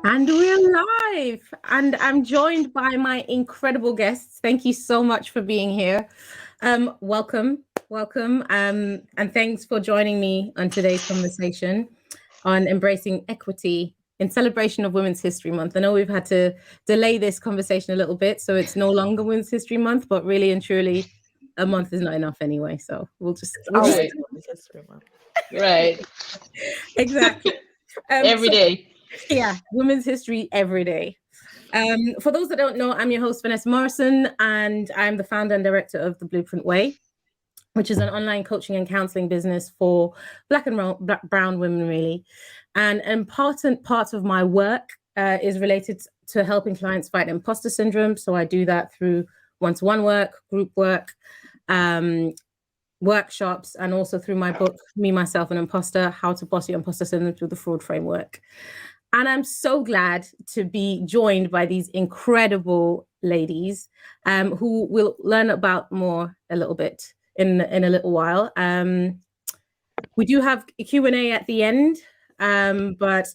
And we're live, and I'm joined by my incredible guests. Thank you so much for being here. Welcome, and thanks for joining me on today's conversation on embracing equity in celebration of Women's History Month. I know we've had to delay this conversation a little bit, so it's no longer Women's History Month, but really and truly, a month is not enough anyway. So we'll just Right. Right. exactly. Every day. Yeah, Women's History every day. For those that don't know, I'm your host, Vanessa Morrison, and I'm the founder and director of The Blueprint Way, which is an online coaching and counseling business for Black and brown women, really. And an important part of my work is related to helping clients fight imposter syndrome. So I do that through one-to-one work, group work, workshops, and also through my book, Me, Myself, and Imposter, How to Boss Your Imposter Syndrome Through the Fraud Framework. And I'm so glad to be joined by these incredible ladies who we'll learn about more a little bit in a little while. We do have a Q&A at the end, but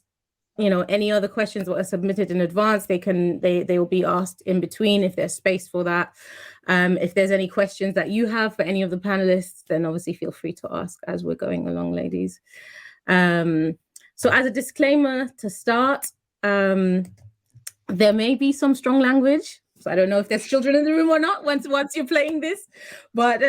you know, any other questions that are submitted in advance, they will be asked in between if there's space for that. If there's any questions that you have for any of the panelists, then obviously feel free to ask as we're going along, ladies. So as a disclaimer to start, there may be some strong language. So I don't know if there's children in the room or not once you're playing this, but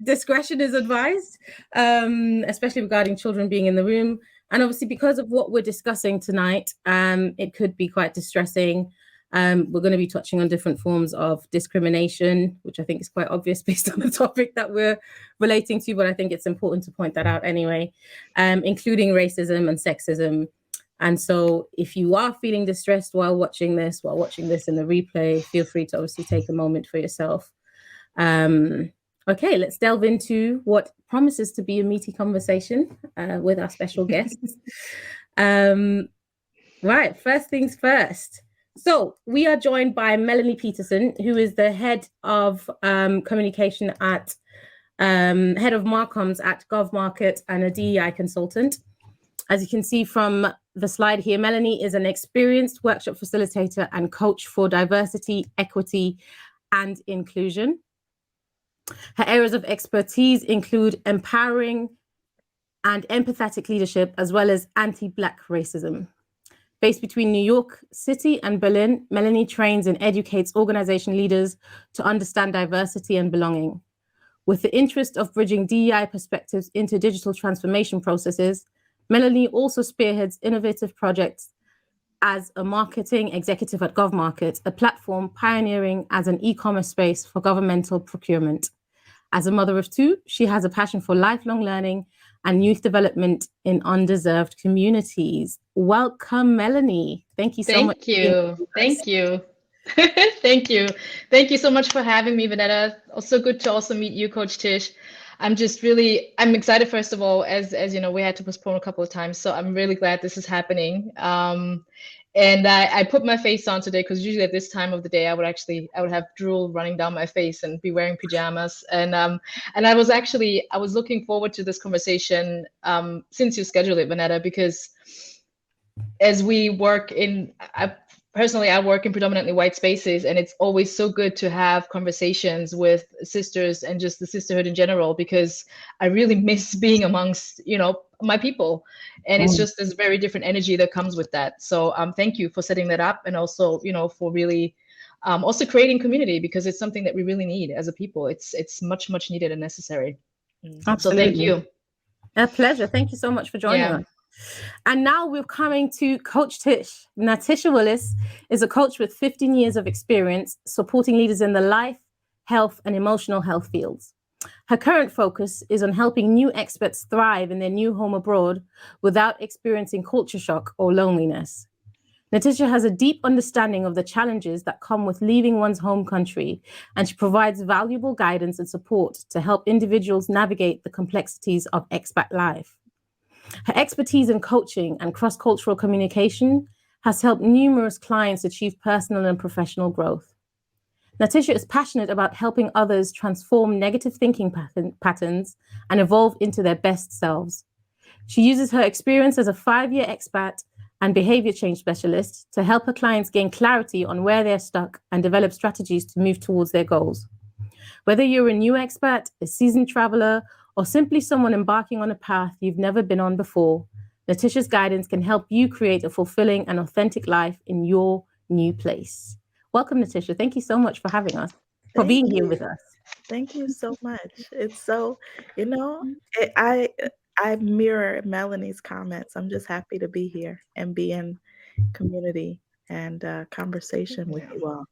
discretion is advised, especially regarding children being in the room. And obviously because of what we're discussing tonight, it could be quite distressing. We're going to be touching on different forms of discrimination, which I think is quite obvious based on the topic that we're relating to, but I think it's important to point that out anyway, including racism and sexism. And so if you are feeling distressed while watching this in the replay, feel free to obviously take a moment for yourself. Okay, let's delve into what promises to be a meaty conversation with our special guests. Right, first things first. So we are joined by Melanie Peterson, who is the head of communication at head of Marcoms at GovMarket and a DEI consultant. As you can see from the slide here, Melanie is an experienced workshop facilitator and coach for diversity, equity, and inclusion. Her areas of expertise include empowering and empathetic leadership, as well as anti-Black racism. Based between New York City and Berlin, Melanie trains and educates organization leaders to understand diversity and belonging. With the interest of bridging DEI perspectives into digital transformation processes, Melanie also spearheads innovative projects as a marketing executive at GovMarket, a platform pioneering as an e-commerce space for governmental procurement. As a mother of two, she has a passion for lifelong learning and youth development in underserved communities. Welcome, Melanie. Thank you so much. Thank you. Thank you. Thank you. Thank you so much for having me, Vanetta. Also good to also meet you, Coach Tish. I'm excited, first of all, as you know, we had to postpone a couple of times. So I'm really glad this is happening. And I put my face on today because usually at this time of the day, I would have drool running down my face and be wearing pajamas. And I was looking forward to this conversation since you scheduled it, Vanetta, because as we work I work in predominantly white spaces, and it's always so good to have conversations with sisters and just the sisterhood in general, because I really miss being amongst, my people. And it's just this very different energy that comes with that. So thank you for setting that up, and also, for really also creating community, because it's something that we really need as a people. It's much, much needed and necessary. Absolutely. So thank you. A pleasure. Thank you so much for joining us. And now we're coming to Coach Tish. Natisha Willis is a coach with 15 years of experience supporting leaders in the life, health, and emotional health fields. Her current focus is on helping new experts thrive in their new home abroad without experiencing culture shock or loneliness. Natisha has a deep understanding of the challenges that come with leaving one's home country, and she provides valuable guidance and support to help individuals navigate the complexities of expat life. Her expertise in coaching and cross-cultural communication has helped numerous clients achieve personal and professional growth. Natisha is passionate about helping others transform negative thinking patterns and evolve into their best selves. She uses her experience as a 5-year expat and behavior change specialist to help her clients gain clarity on where they're stuck and develop strategies to move towards their goals. Whether you're a new expert, a seasoned traveler, or simply someone embarking on a path you've never been on before, Natisha's guidance can help you create a fulfilling and authentic life in your new place. Welcome, Natisha. Thank you so much for having us, for being here with us. Thank you so much. It's so, I mirror Melanie's comments. I'm just happy to be here and be in community and conversation with you all.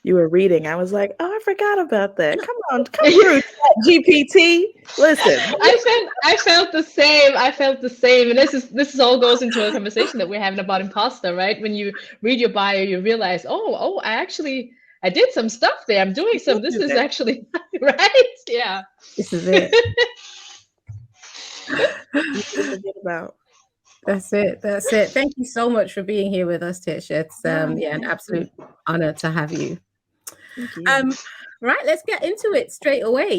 You were reading. I was like, oh, I forgot about that. Come through, GPT. Listen, I felt the same. I felt the same. And this is all goes into a conversation that we're having about imposter, right? When you read your bio, you realize, oh, I did some stuff there. I'm doing some. This is actually right. Yeah. This is it. about. That's it. That's it. Thank you so much for being here with us, Tish. It's an absolute honor to have you. Thank you. Right, let's get into it straight away.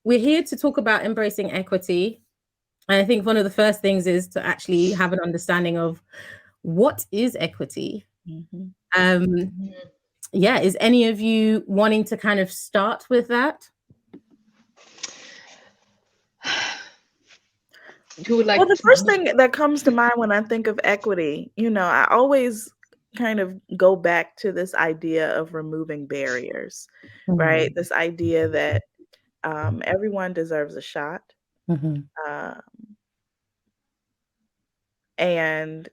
We're here to talk about embracing equity. And I think one of the first things is to actually have an understanding of what is equity. Is any of you wanting to kind of start with that? Well, the first thing that comes to mind when I think of equity, I always kind of go back to this idea of removing barriers, right? This idea that everyone deserves a shot. And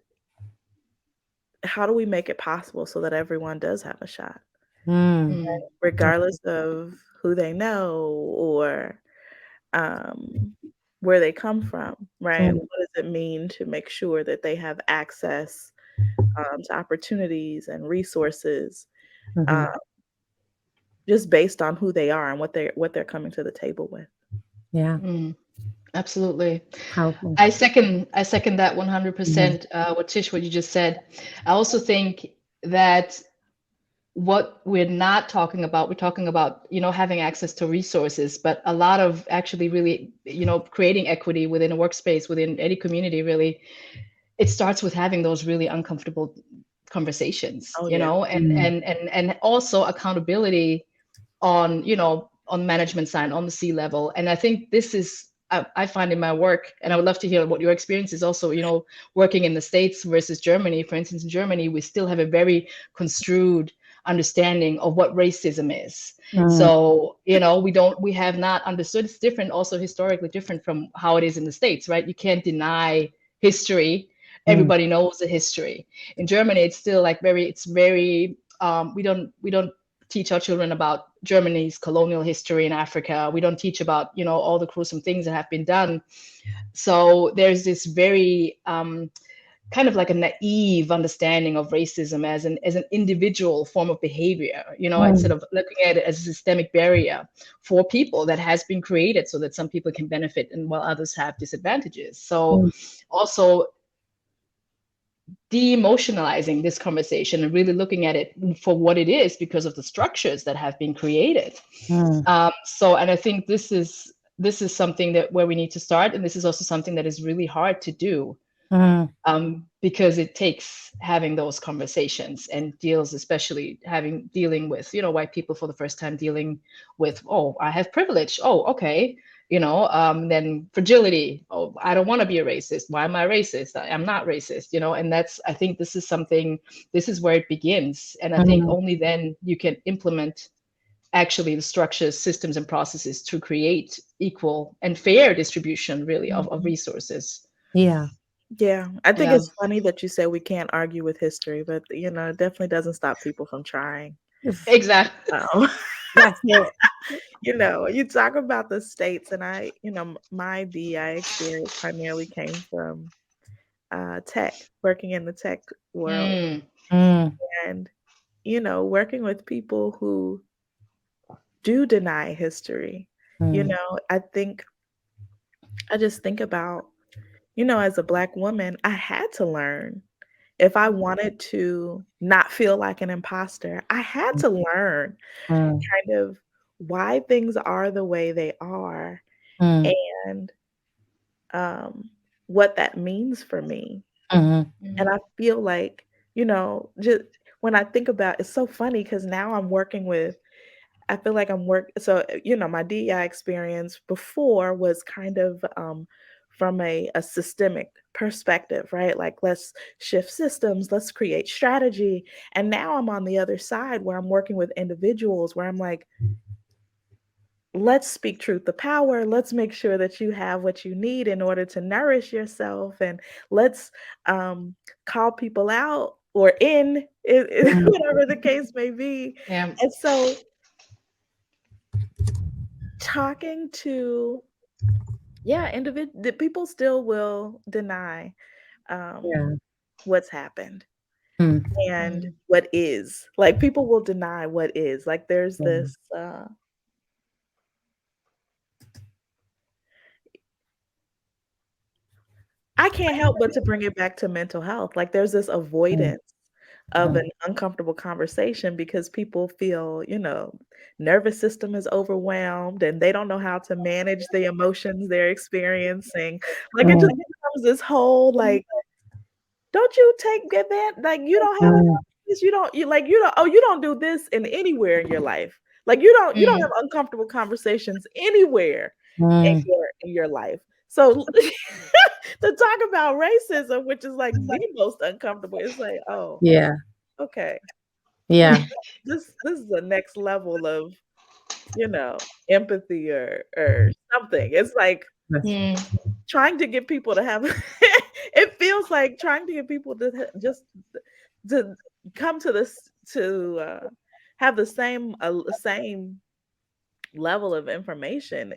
how do we make it possible so that everyone does have a shot, regardless of who they know or where they come from, right? What does it mean to make sure that they have access to opportunities and resources, just based on who they are and what they're coming to the table with? Yeah. Absolutely. Powerful. I second that 100%. What you just said. I also think that what we're not talking about, we're talking about, having access to resources, but a lot of actually really, creating equity within a workspace, within any community, really, it starts with having those really uncomfortable conversations, and also accountability on management side, on the C-level. And I think this is, I find in my work, and I would love to hear what your experience is also, working in the States versus Germany. For instance, in Germany, we still have a very construed understanding of what racism is. So, we have not understood. It's different, also historically different from how it is in the States, right? You can't deny history. Everybody knows the history. In Germany, it's still like we don't teach our children about Germany's colonial history in Africa. We don't teach about, all the gruesome things that have been done. So there's this very kind of like a naive understanding of racism as an individual form of behavior, instead of looking at it as a systemic barrier for people that has been created so that some people can benefit and while others have disadvantages. So also de-emotionalizing this conversation and really looking at it for what it is because of the structures that have been created. And I think this is something that where we need to start, and this is also something that is really hard to do, because it takes having those conversations and especially dealing with white people for the first time, dealing with, oh, I have privilege, oh, okay, then fragility. Oh, I don't want to be a racist. Why am I racist? I'm not racist, and I think this is where it begins. And I think only then you can implement actually the structures, systems, and processes to create equal and fair distribution, really, of resources. Yeah. I think it's funny that you say we can't argue with history, but it definitely doesn't stop people from trying. Exactly. That's it. You talk about the States, and my DEI experience primarily came from tech, working in the tech world, and working with people who do deny history. I just think about, as a Black woman, I had to learn. If I wanted to not feel like an imposter, I had to learn kind of why things are the way they are, and what that means for me. And I feel like, just when I think about, it's so funny because now I'm working with, I feel like so, my DEI experience before was kind of from a systemic perspective, right? Like, let's shift systems, let's create strategy. And now I'm on the other side where I'm working with individuals where I'm like, let's speak truth to power. Let's make sure that you have what you need in order to nourish yourself. And let's call people out or in, whatever the case may be. Yeah. And so talking to, the people still will deny what's happened and what is. Like, people will deny what is. Like, there's this I can't help but to bring it back to mental health. Like, there's this avoidance of an uncomfortable conversation because people feel, nervous system is overwhelmed and they don't know how to manage the emotions they're experiencing. Like, it just becomes this whole, like, don't you take advantage? Like, you don't have this, you don't do this in anywhere in your life. Like, you don't have uncomfortable conversations anywhere in your life. So to talk about racism, which is like the most uncomfortable, it's like, oh, okay, this is the next level of, empathy or something. It's like trying to get people to have it feels like trying to get people to just to come to this, to have the same level of information.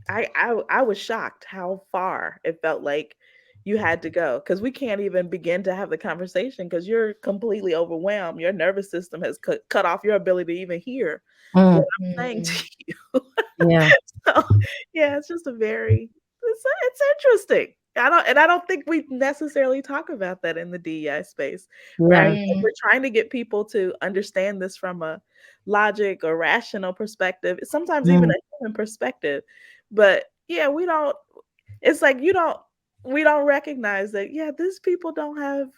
I was shocked how far it felt like you had to go, because we can't even begin to have the conversation because you're completely overwhelmed. Your nervous system has cut off your ability to even hear what I'm saying to you. So, it's just it's interesting. I don't think we necessarily talk about that in the DEI space, right? Like, we're trying to get people to understand this from a logic or rational perspective, sometimes even a human perspective. But we don't. It's like we don't recognize that. Yeah, these people don't have.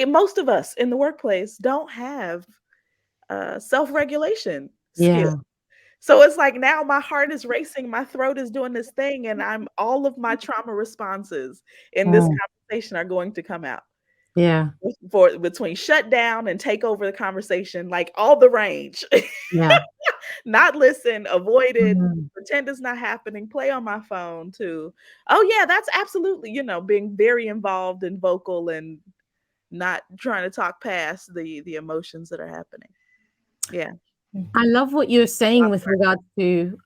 Most of us in the workplace don't have self-regulation skills. So it's like now my heart is racing, my throat is doing this thing, and all of my trauma responses in this conversation are going to come out. For between shut down and take over the conversation, like all the range. Not listen, avoid it, pretend it's not happening, play on my phone to, oh yeah, that's absolutely, being very involved and vocal and not trying to talk past the emotions that are happening. Yeah. I love what you're saying with regard to,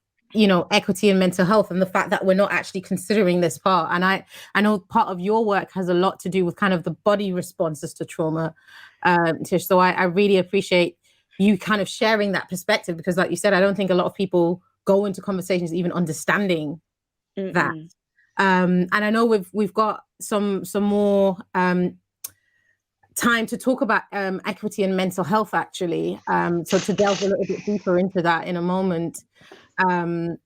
equity and mental health, and the fact that we're not actually considering this part. And I know part of your work has a lot to do with kind of the body responses to trauma, Tish. So I really appreciate you kind of sharing that perspective, because like you said, I don't think a lot of people go into conversations even understanding that. And I know we've got some more time to talk about equity and mental health, actually. So to delve a little bit deeper into that in a moment. I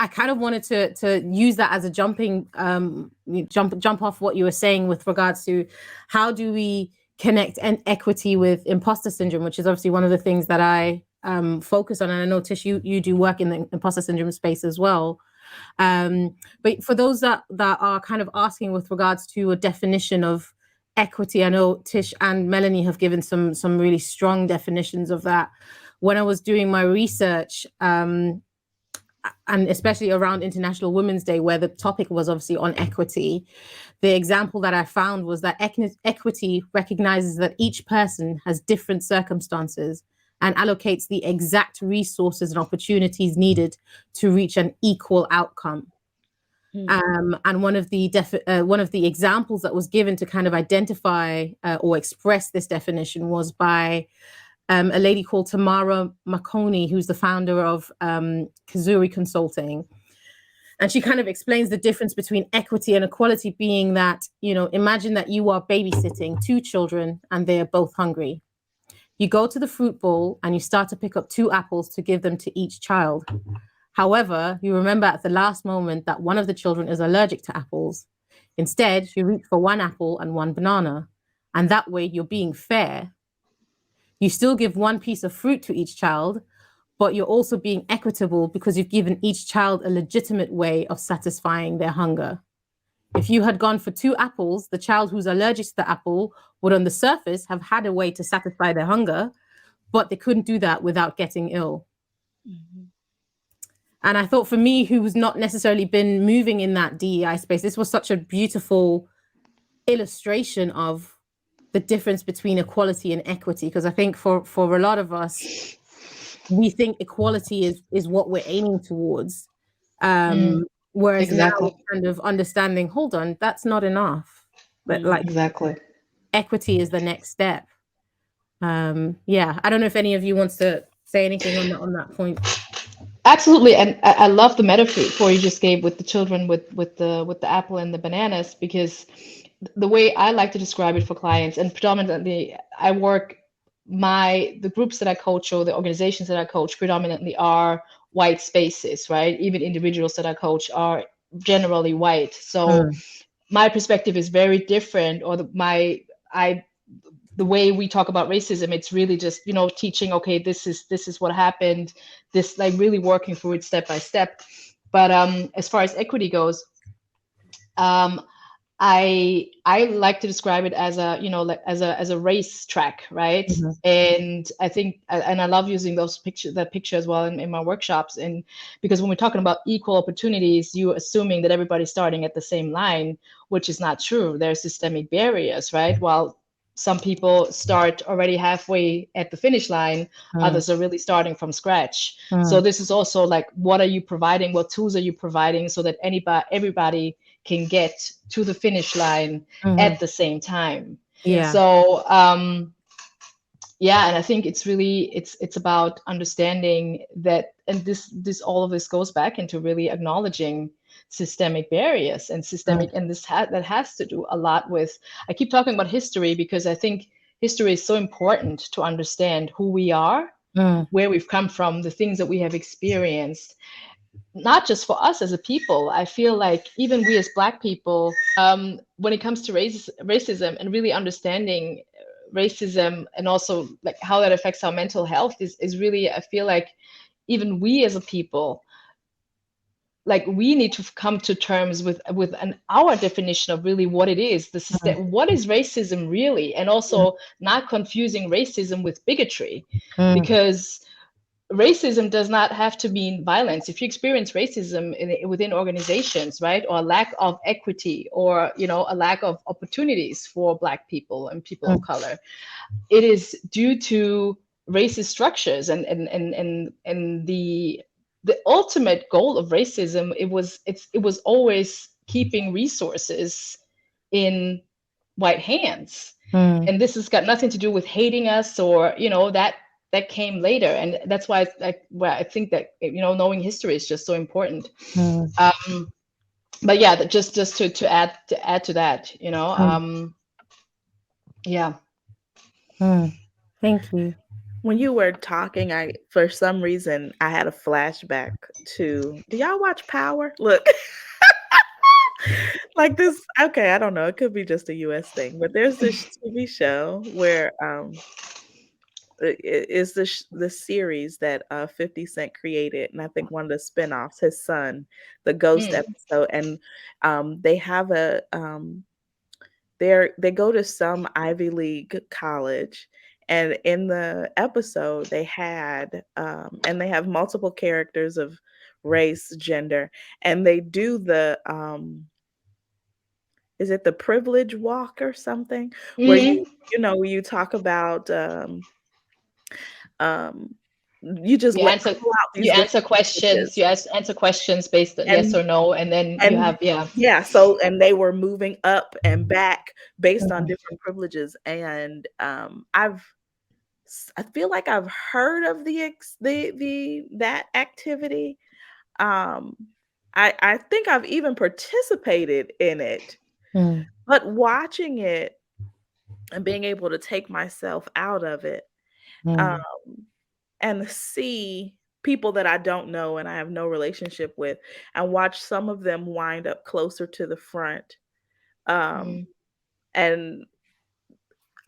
kind of wanted to use that as a jump off what you were saying with regards to how do we connect equity with imposter syndrome, which is obviously one of the things that I focus on. And I know, Tish, you do work in the imposter syndrome space as well. But for those that are kind of asking with regards to a definition of equity, I know Tish and Melanie have given some really strong definitions of that. When I was doing my research, and especially around International Women's Day, where the topic was obviously on equity, the example that I found was that equity recognizes that each person has different circumstances and allocates the exact resources and opportunities needed to reach an equal outcome. And one of the examples that was given to kind of identify or express this definition was by a lady called Tamara Marconi, who's the founder of Kazuri Consulting. And she kind of explains the difference between equity and equality being that, imagine that you are babysitting 2 children and they're both hungry. You go to the fruit bowl and you start to pick up 2 apples to give them to each child. However, you remember at the last moment that one of the children is allergic to apples. Instead, you reach for one apple and one banana. And that way you're being fair. You still give one piece of fruit to each child, but you're also being equitable because you've given each child a legitimate way of satisfying their hunger. If you had gone for 2 apples, the child who's allergic to the apple would on the surface have had a way to satisfy their hunger, but they couldn't do that without getting ill. Mm-hmm. And I thought for me, who's not necessarily been moving in that DEI space, this was such a beautiful illustration of the difference between equality and equity. Because I think for a lot of us, we think equality is what we're aiming towards. Whereas now we're kind of understanding, hold on, that's not enough. But like equity is the next step. Yeah, I don't know if any of you wants to say anything on that point. Absolutely, and I love the metaphor you just gave with the children with the apple and the bananas, because the way I like to describe it for clients, and predominantly I work the groups that I coach or the organizations that I coach predominantly are white spaces, right? Even individuals that I coach are generally white. So my perspective is very different, or the way we talk about racism, it's really just, teaching, okay, this is what happened, this, like, really working through it step by step. But as far as equity goes, I like to describe it as a race track, right? Mm-hmm. And I think, and I love using that picture as well in my workshops. And because when we're talking about equal opportunities, you're assuming that everybody's starting at the same line, which is not true. There's systemic barriers, right? While some people start already halfway at the finish line, others are really starting from scratch. So this is also like, what are you providing? What tools are you providing so that everybody can get to the finish line at the same time? Yeah. So yeah, and I think it's really it's about understanding that, and this all of this goes back into really acknowledging systemic barriers and systemic, and that has to do a lot with, I keep talking about history because I think history is so important to understand who we are, where we've come from, the things that we have experienced, not just for us as a people. I feel like even we as Black people, when it comes to racism and really understanding racism, and also like how that affects our mental health is really, I feel like even we as a people, like, we need to come to terms with our definition of really what it is, the system, what is racism really, and also not confusing racism with bigotry, because racism does not have to mean violence. If you experience racism within organizations, right, or a lack of equity, or a lack of opportunities for Black people and people of color, it is due to racist structures, and the ultimate goal of racism, it was always keeping resources in white hands. And this has got nothing to do with hating us, or that came later. And that's why I think that knowing history is just so important. But yeah, just to add to that, yeah. Thank you. When you were talking, for some reason I had a flashback to, do y'all watch Power? Look. Like this, okay, I don't know, it could be just a US thing, but there's this TV show where it is the series that 50 Cent created, and I think one of the spinoffs, his son, the Ghost episode, and they have they go to some Ivy League college. And in the episode, they had, and they have multiple characters of race, gender, and they do the, is it the privilege walk or something? Where you talk about, you just you answer questions. You answer questions based on yes or no, and then you have So, and they were moving up and back based on different privileges, and I feel like I've heard of that activity. I think I've even participated in it, but watching it and being able to take myself out of it, and see people that I don't know and I have no relationship with, and watch some of them wind up closer to the front. Um, and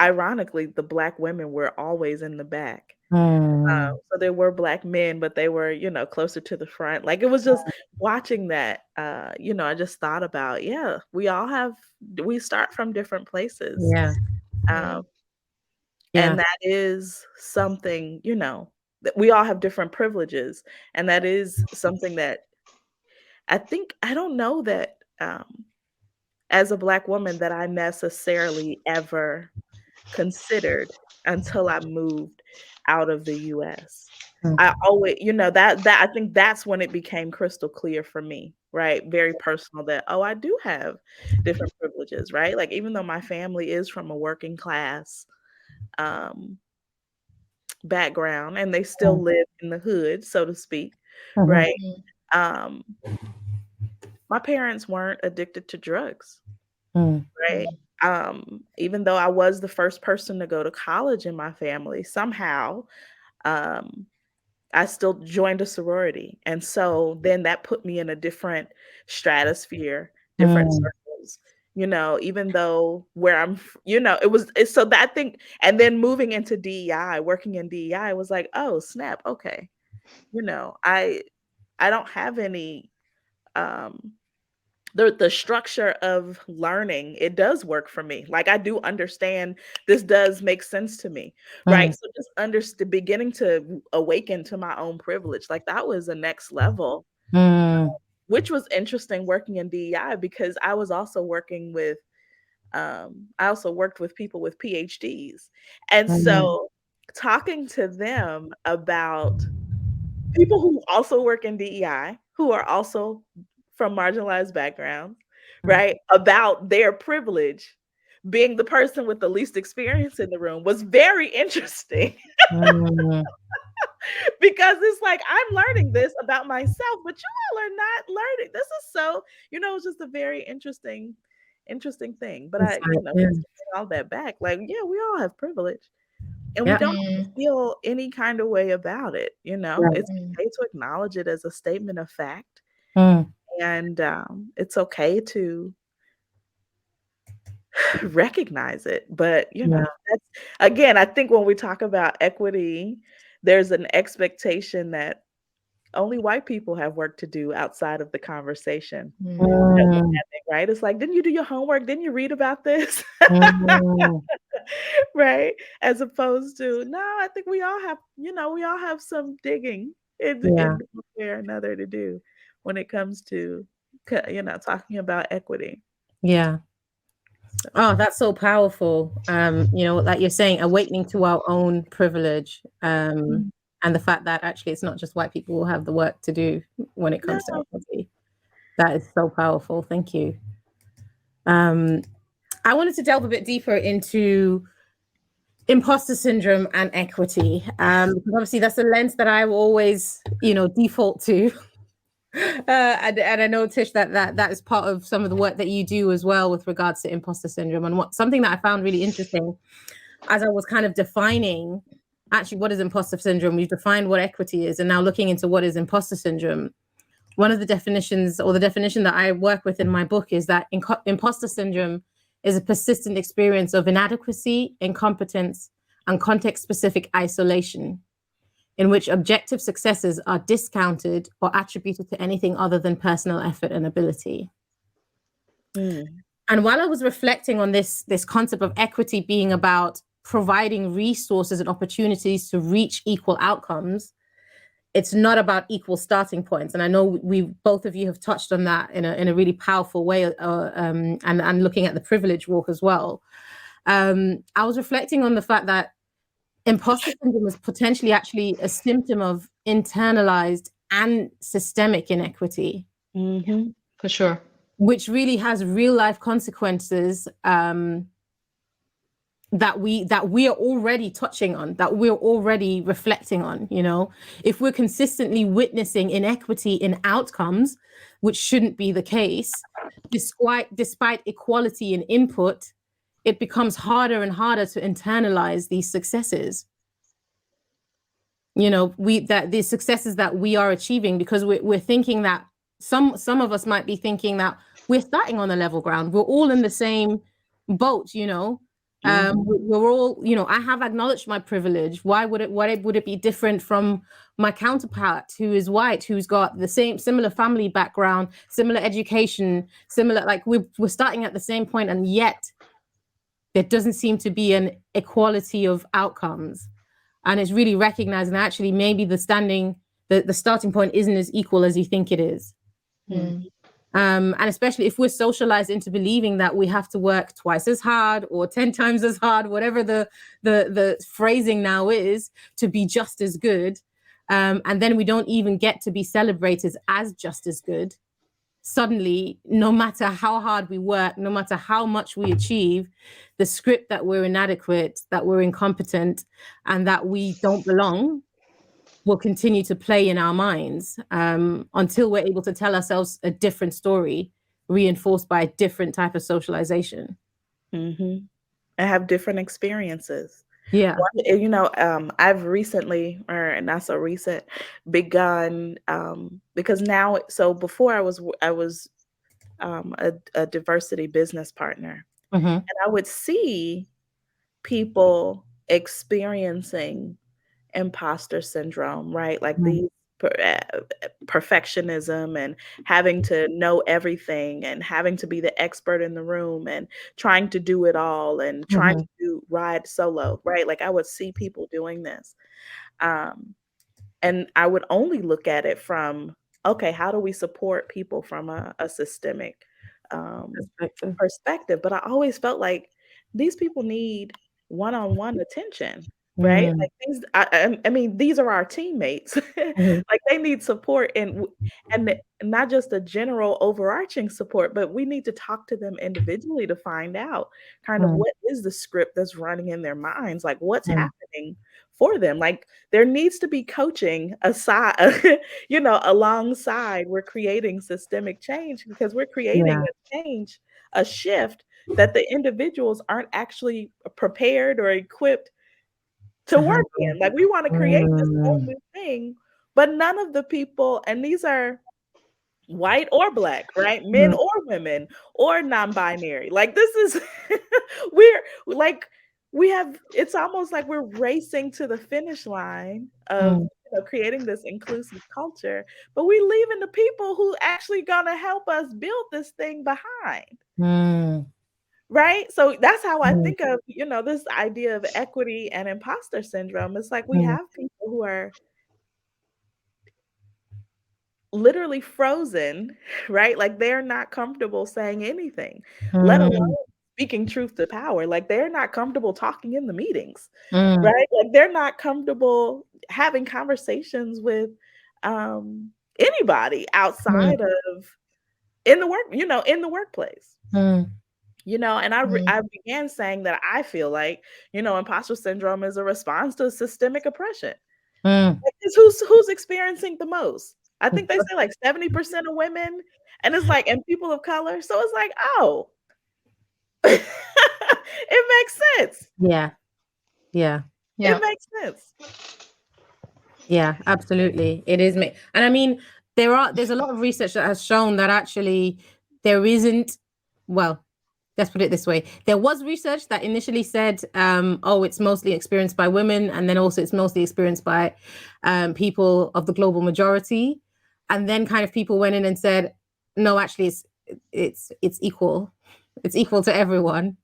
ironically, the Black women were always in the back. So there were Black men, but they were, closer to the front. Like, it was just watching that, I just thought about, yeah, we start from different places. Yeah. Um, Yeah. and that is something, that we all have different privileges. And that is something that I don't know that as a Black woman that I necessarily ever considered until I moved out of the US. I always, that I think that's when it became crystal clear for me, right? Very personal that, oh, I do have different privileges, right? Like, even though my family is from a working class um background and they still live in the hood, so to speak, right? Um my parents weren't addicted to drugs, right? Even though I was the first person to go to college in my family, somehow um I still joined a sorority. And so then that put me in a different stratosphere, different circles, even though where it's so that I think, and then moving into DEI, working in DEI was like, oh, snap. Okay. I don't have any, um, the structure of learning, it does work for me. Like, I do understand, this does make sense to me, right? So just beginning to awaken to my own privilege, like, that was the next level, which was interesting working in DEI because I was also working with, I also worked with people with PhDs. And so talking to them about people who also work in DEI, who are also from marginalized backgrounds, right? About their privilege, being the person with the least experience in the room was very interesting because it's like, I'm learning this about myself, but you all are not learning. This is so, it's just a very interesting thing. But just to bring all that back, like, yeah, we all have privilege. And we don't have to feel any kind of way about it, It's okay to acknowledge it as a statement of fact. And it's okay to recognize it. But, that's, again, I think when we talk about equity, there's an expectation that only white people have work to do outside of the conversation that we're having, right? It's like, didn't you do your homework? Didn't you read about this? Right? As opposed to, no, I think we all have some digging in one way or another to do when it comes to, talking about equity. Yeah. Oh, that's so powerful. Like you're saying, awakening to our own privilege, and the fact that actually it's not just white people who have the work to do when it comes to equity. That is so powerful. Thank you. I wanted to delve a bit deeper into imposter syndrome and equity, because obviously that's a lens that I will always, default to. And I know, Tish, that is part of some of the work that you do as well with regards to imposter syndrome. And something that I found really interesting as I was kind of defining actually what is imposter syndrome, we've defined what equity is, and now looking into what is imposter syndrome. One of the definitions, or the definition that I work with in my book, is that imposter syndrome is a persistent experience of inadequacy, incompetence, and context-specific isolation, in which objective successes are discounted or attributed to anything other than personal effort and ability. And while I was reflecting on this concept of equity being about providing resources and opportunities to reach equal outcomes, it's not about equal starting points. And I know both of you have touched on that in a really powerful way, and looking at the privilege walk as well. I was reflecting on the fact that imposter syndrome is potentially actually a symptom of internalized and systemic inequity. For sure. Which really has real life consequences that we are already touching on, that we're already reflecting on. If we're consistently witnessing inequity in outcomes, which shouldn't be the case, despite equality in input, it becomes harder and harder to internalize these successes. you know, that the successes that we are achieving, because we're thinking that some of us might be thinking that we're starting on a level ground. We're all in the same boat, you know. We're all, you know, I have acknowledged my privilege. Why would it be different from my counterpart who is white, who's got the similar family background, similar education, similar, like we're starting at the same point, and yet there doesn't seem to be an equality of outcomes. And it's really recognizing that actually maybe the starting point isn't as equal as you think it is. And especially if we're socialized into believing that we have to work twice as hard or 10 times as hard, whatever the phrasing now is, to be just as good. And then we don't even get to be celebrated as just as good. Suddenly, no matter how hard we work, no matter how much we achieve, the script that we're inadequate, that we're incompetent, and that we don't belong will continue to play in our minds until we're able to tell ourselves a different story, reinforced by a different type of socialization. And have different experiences. Yeah. Well, you know, I've recently, or not so recent, begun because now. So before I was a diversity business partner, and I would see people experiencing imposter syndrome, right? Like these perfectionism and having to know everything and having to be the expert in the room and trying to do it all and trying to ride solo, right? Like I would see people doing this. And I would only look at it from, okay, how do we support people from a systemic perspective? But I always felt like these people need one-on-one attention, right? Like these, I mean, these are our teammates. Like they need support, and not just a general overarching support, but we need to talk to them individually to find out kind of what is the script that's running in their minds, like what's happening for them. Like there needs to be coaching aside, you know, alongside we're creating systemic change, because we're creating a change, a shift that the individuals aren't actually prepared or equipped to work in. Like we want to create this whole new thing, but none of the people, and these are white or black, right? Men or women or non-binary. Like this is we're like it's almost like we're racing to the finish line of creating this inclusive culture, but we leaving the people who actually gonna help us build this thing behind. Right? So that's how I think of, you know, this idea of equity and imposter syndrome. It's like we have people who are literally frozen, right? Like they're not comfortable saying anything, let alone speaking truth to power. Like they're not comfortable talking in the meetings, right? Like they're not comfortable having conversations with anybody outside of in the work, you know, in the workplace. You know, and I began saying that I feel like, you know, imposter syndrome is a response to systemic oppression. Like, who's experiencing the most? I think they say like 70% of women, and it's like, and people of color. So it's like, oh, it makes sense. Yeah. It makes sense. Yeah, absolutely. It is me. And I mean, there's a lot of research that has shown that actually there isn't, well, let's put it this way. There was research that initially said, oh, it's mostly experienced by women, and then also it's mostly experienced by people of the global majority. And then kind of people went in and said, no, actually it's equal. It's equal to everyone.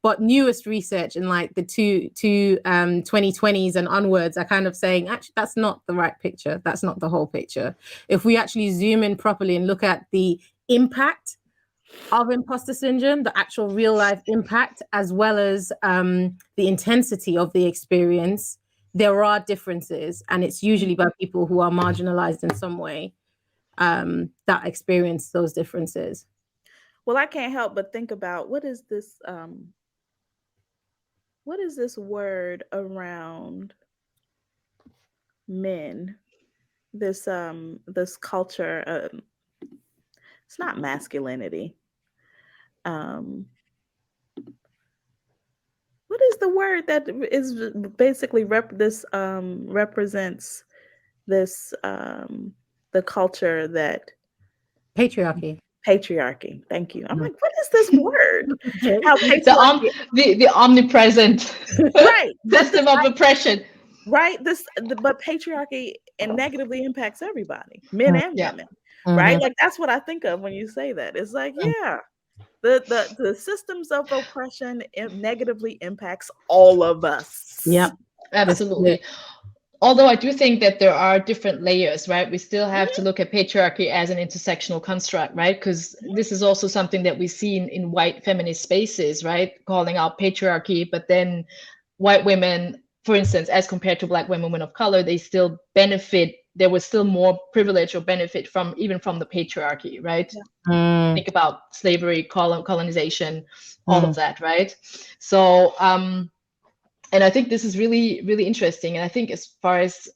But newest research in like the 2020s and onwards are kind of saying, actually, that's not the right picture. That's not the whole picture. If we actually zoom in properly and look at the impact of imposter syndrome, the actual real life impact, as well as the intensity of the experience, there are differences. And it's usually by people who are marginalized in some way that experience those differences. Well, I can't help but think about what is this word around men? This culture, it's not masculinity. What what is the word that is basically represents this the culture that Patriarchy. Thank you. I'm like, what is this word? Okay. How patriarchy, the omnipresent right? system of oppression. Right. But patriarchy and negatively impacts everybody, men and Yeah. women. Right. Like that's what I think of when you say that. It's like, yeah, the systems of oppression, it negatively impacts all of us. Yeah, absolutely. Although I do think that there are different layers, right? We still have to look at patriarchy as an intersectional construct, right? Because this is also something that we see in white feminist spaces, right? Calling out patriarchy, but then white women, for instance, as compared to Black women of color, they still benefit. There was still more privilege or benefit from even from the patriarchy, right? Think about slavery, colonization, all of that, right? So, and I think this is really, really interesting. And I think as far as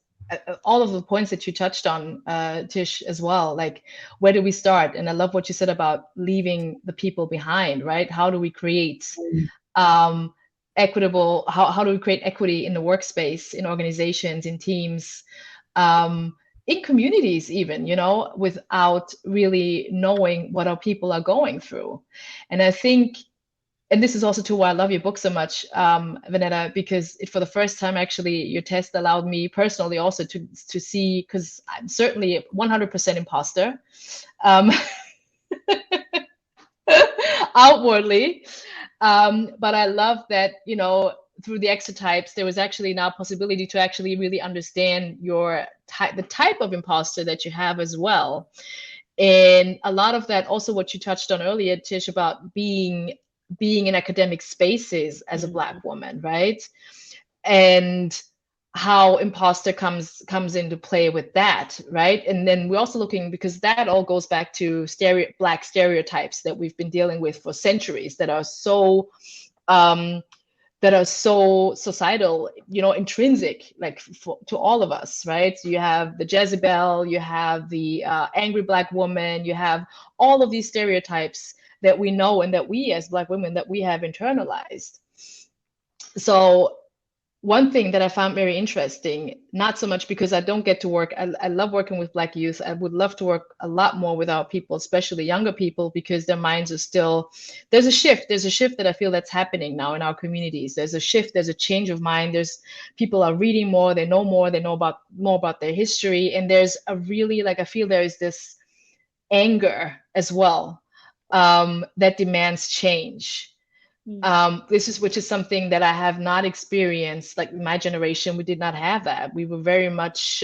all of the points that you touched on, Tish, as well, like where do we start? And I love what you said about leaving the people behind, right? How do we create equitable, how do we create equity in the workspace, in organizations, in teams, in communities even, you know, without really knowing what our people are going through. And I think, and this is also too why I love your book so much, Vanetta, because for the first time, actually, your test allowed me personally also to see, because I'm certainly 100% imposter, outwardly. But I love that, you know, through the exotypes, there was actually now possibility to actually really understand your the type of imposter that you have as well. And a lot of that, also what you touched on earlier, Tish, about being in academic spaces as a Black woman, right? And how imposter comes into play with that, right? And then we're also looking, because that all goes back to Black stereotypes that we've been dealing with for centuries that are so societal, you know, intrinsic, like to all of us, right? You have the Jezebel, you have the angry Black woman, you have all of these stereotypes that we know and that we as Black women, that we have internalized. So one thing that I found very interesting, not so much because I don't get to work, I love working with Black youth. I would love to work a lot more with our people, especially younger people, because their minds are still, there's a shift that I feel that's happening now in our communities. There's a shift, there's a change of mind. People are reading more, they know more, they know more about their history. And there's a really, like, I feel there is this anger as well that demands change. Which is something that I have not experienced. Like my generation, we did not have that. We were very much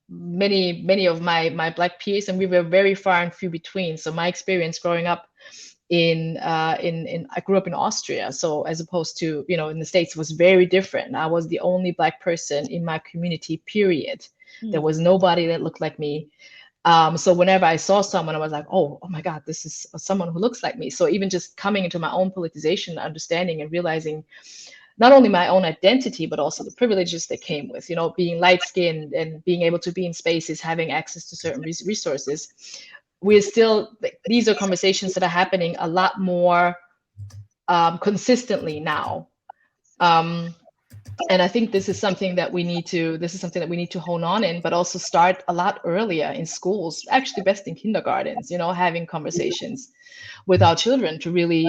many of my Black peers, and we were very far and few between. So my experience growing up I grew up in Austria, so as opposed to, you know, in the States, was very different. I was the only Black person in my community, period. There was nobody that looked like me. So whenever I saw someone, I was like, oh my God, this is someone who looks like me. So even just coming into my own politicization, understanding and realizing not only my own identity, but also the privileges that came with, you know, being light-skinned and being able to be in spaces, having access to certain resources. We're still, these are conversations that are happening a lot more consistently now. And I think this is something that we need to hone on in, but also start a lot earlier in schools, actually best in kindergartens, you know, having conversations with our children to really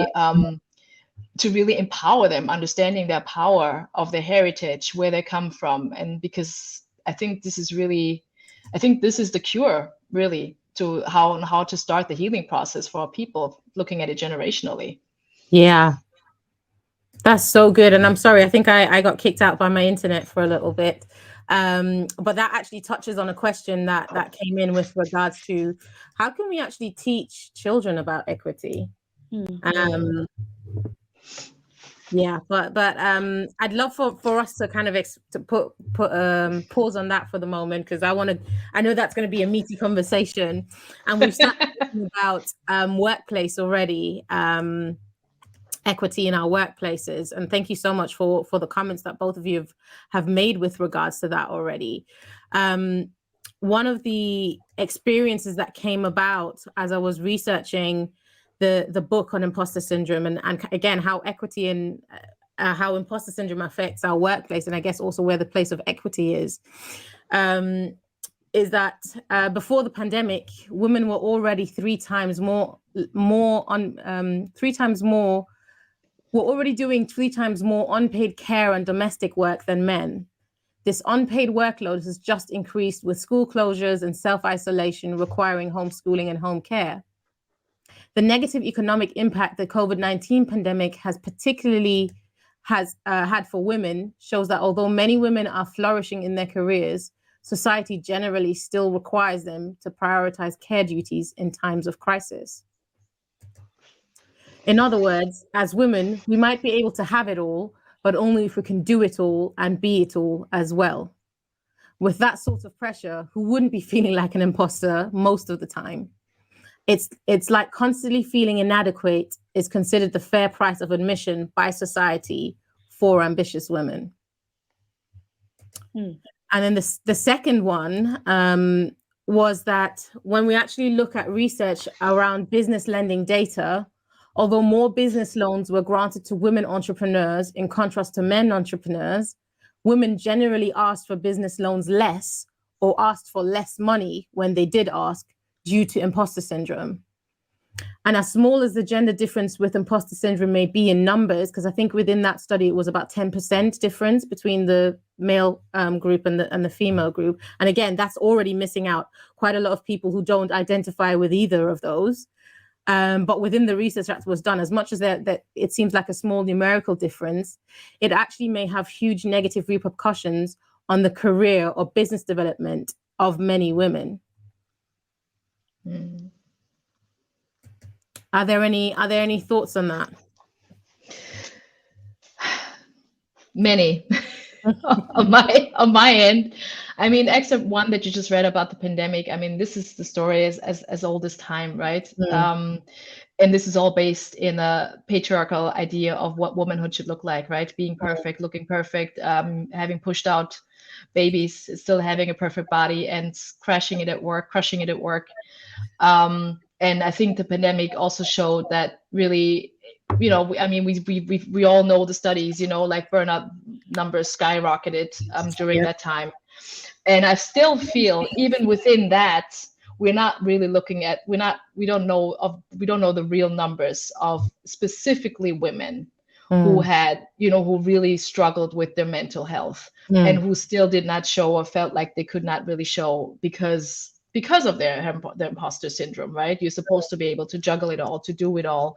empower them, understanding their power of their heritage, where they come from. And because I think this is the cure really to how to start the healing process for our people, looking at it generationally. Yeah. That's so good. And I'm sorry, I think I got kicked out by my internet for a little bit. But that actually touches on a question that came in with regards to how can we actually teach children about equity? Yeah, but I'd love for us to kind of to put pause on that for the moment, because I know that's going to be a meaty conversation, and we've started talking about workplace already. Equity in our workplaces, and thank you so much for the comments that both of you have made with regards to that already. One of the experiences that came about as I was researching the book on imposter syndrome, and again how equity in how imposter syndrome affects our workplace, and I guess also where the place of equity is that before the pandemic, women were already were already doing 3 times more unpaid care and domestic work than men. This unpaid workload has just increased with school closures and self-isolation requiring homeschooling and home care. The negative economic impact the COVID-19 pandemic has particularly had for women shows that although many women are flourishing in their careers, society generally still requires them to prioritize care duties in times of crisis. In other words, as women, we might be able to have it all, but only if we can do it all and be it all as well. With that sort of pressure, who wouldn't be feeling like an imposter most of the time? It's like constantly feeling inadequate is considered the fair price of admission by society for ambitious women. And then the second one was that when we actually look at research around business lending data, although more business loans were granted to women entrepreneurs in contrast to men entrepreneurs, women generally asked for business loans less or asked for less money when they did ask due to imposter syndrome. And as small as the gender difference with imposter syndrome may be in numbers, because I think within that study it was about 10% difference between the male group and the female group. And again, that's already missing out quite a lot of people who don't identify with either of those. But within the research that was done, as much as that it seems like a small numerical difference, it actually may have huge negative repercussions on the career or business development of many women. Are there any thoughts on that? Many on my end. I mean, except one that you just read about the pandemic. I mean, this is the story as old as time, right? And this is all based in a patriarchal idea of what womanhood should look like, right? Being perfect, looking perfect, having pushed out babies, still having a perfect body, and crushing it at work. And I think the pandemic also showed that really, we all know the studies, like burnout numbers skyrocketed during that time. And I still feel even within that, we're not really looking at, we don't know the real numbers of specifically women who had, who really struggled with their mental health and who still did not show or felt like they could not really show because of their imposter syndrome, right? You're supposed to be able to juggle it all, to do it all.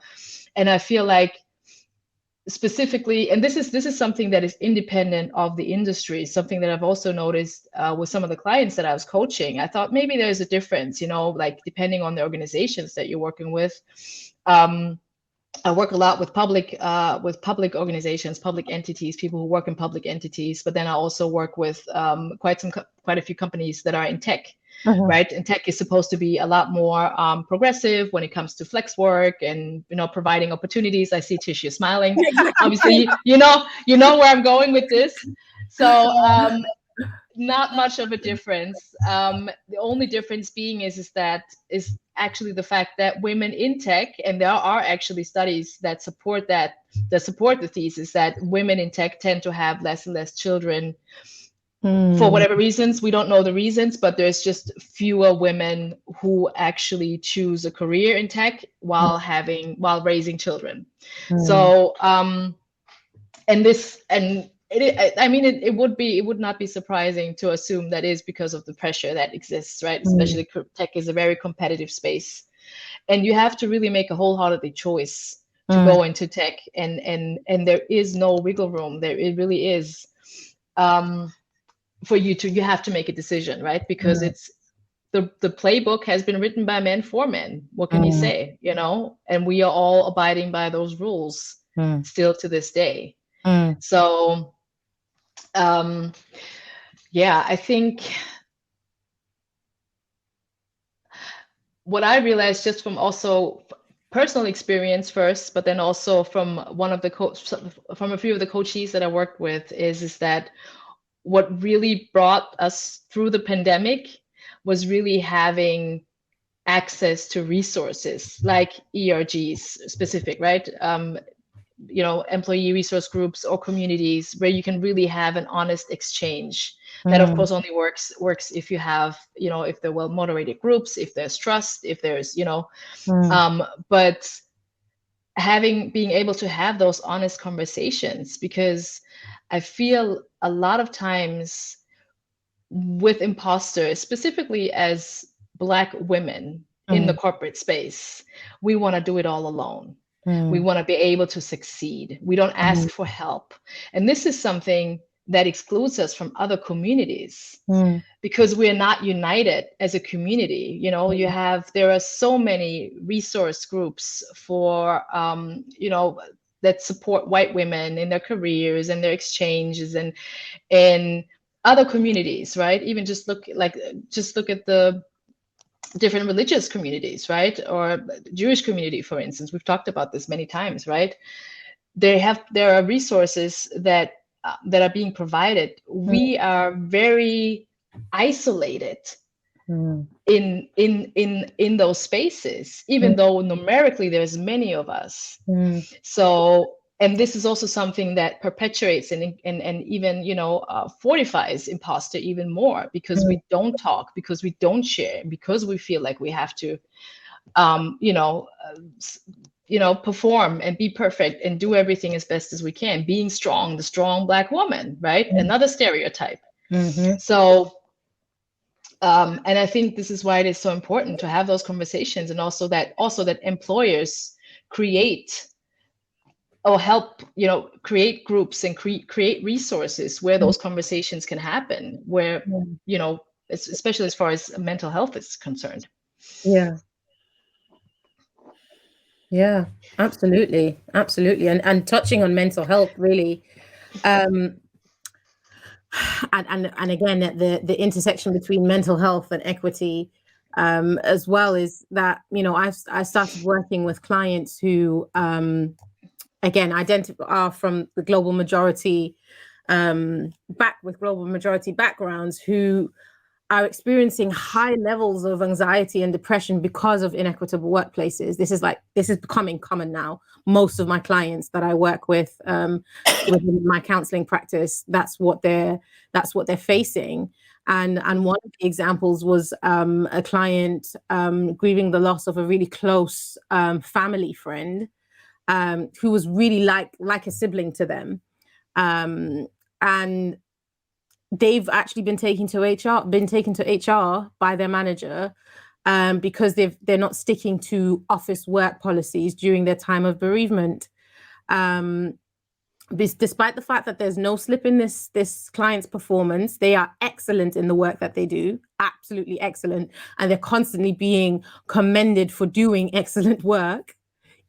And I feel like specifically, and this is something that is independent of the industry, something that I've also noticed with some of the clients that I was coaching. I thought maybe there's a difference, like depending on the organizations that you're working with. I work a lot with public organizations, public entities, people who work in public entities, but then I also work with quite a few companies that are in tech. Right, and tech is supposed to be a lot more progressive when it comes to flex work and providing opportunities. I see Tisha smiling. Obviously, you know where I'm going with this. So not much of a difference. The only difference being is actually the fact that women in tech, and there are actually studies that support the thesis that women in tech tend to have less and less children. For whatever reasons, we don't know the reasons, but there's just fewer women who actually choose a career in tech while raising children. So, it would not be surprising to assume that is because of the pressure that exists, right? Especially tech is a very competitive space, and you have to really make a wholehearted choice to go into tech, and there is no wiggle room. It really is. You have to make a decision, right? Because it's the playbook has been written by men for men. What can you say, and we are all abiding by those rules still to this day. So, I think what I realized just from also personal experience first, but then also from from a few of the coaches that I worked with is that what really brought us through the pandemic was really having access to resources like ERGs specific, right? employee resource groups or communities where you can really have an honest exchange. That of course only works if you have, if they're well moderated groups, if there's trust, if there's, but being able to have those honest conversations, because I feel a lot of times with imposters, specifically as Black women in the corporate space, we want to do it all alone. We want to be able to succeed. We don't ask for help. And this is something that excludes us from other communities because we're not united as a community. There are so many resource groups for, that support white women in their careers and their exchanges and other communities, right? Even just look at the different religious communities, right? Or Jewish community, for instance. We've talked about this many times, right? There are resources that are being provided. We are very isolated in those spaces, even though numerically there's many of us. So, and this is also something that perpetuates and even fortifies imposter even more, because we don't talk, because we don't share, because we feel like we have to perform and be perfect and do everything as best as we can, being strong, the strong Black woman, right? Another stereotype. So and I think this is why it is so important to have those conversations, and also that employers create or help, create groups and create resources where those conversations can happen, where, especially as far as mental health is concerned. Yeah, absolutely. And touching on mental health, really, and again, the intersection between mental health and equity, as well, is that, I started working with clients who, again, are from the global majority, global majority backgrounds, who are experiencing high levels of anxiety and depression because of inequitable workplaces. This is becoming common now. Most of my clients that I work with within my counseling practice, that's what they're facing. And one of the examples was a client grieving the loss of a really close family friend, who was really like a sibling to them, and they've actually been taken to HR by their manager, because they're not sticking to office work policies during their time of bereavement. Despite the fact that there's no slip in this client's performance, they are excellent in the work that they do, absolutely excellent, and they're constantly being commended for doing excellent work,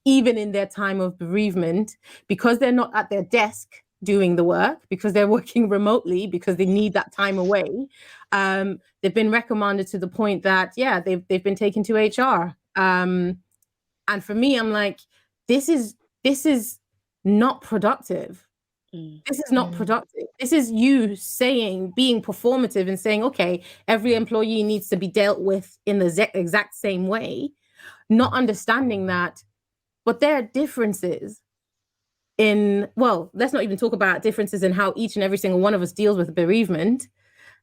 even in their time of bereavement, because they're not at their desk doing the work, because they're working remotely, because they need that time away. They've been recommended to the point that, they've been taken to HR. And for me, I'm like, this is not productive. This is not productive. This is you being performative and saying, okay, every employee needs to be dealt with in the exact same way, not understanding that, but there are differences let's not even talk about differences in how each and every single one of us deals with bereavement.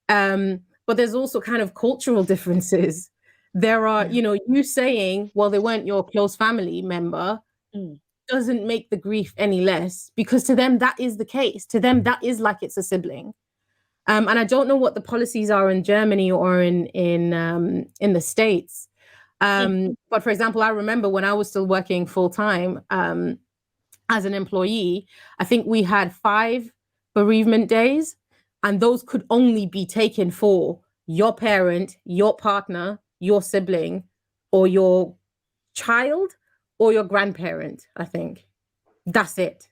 But there's also kind of cultural differences. There are, you saying, well, they weren't your close family member, doesn't make the grief any less, because to them, that is the case. To them, that is like it's a sibling. And I don't know what the policies are in Germany or in the States. But for example, I remember when I was still working full time, as an employee, I think we had 5 bereavement days, and those could only be taken for your parent, your partner, your sibling, or your child, or your grandparent. I think that's it.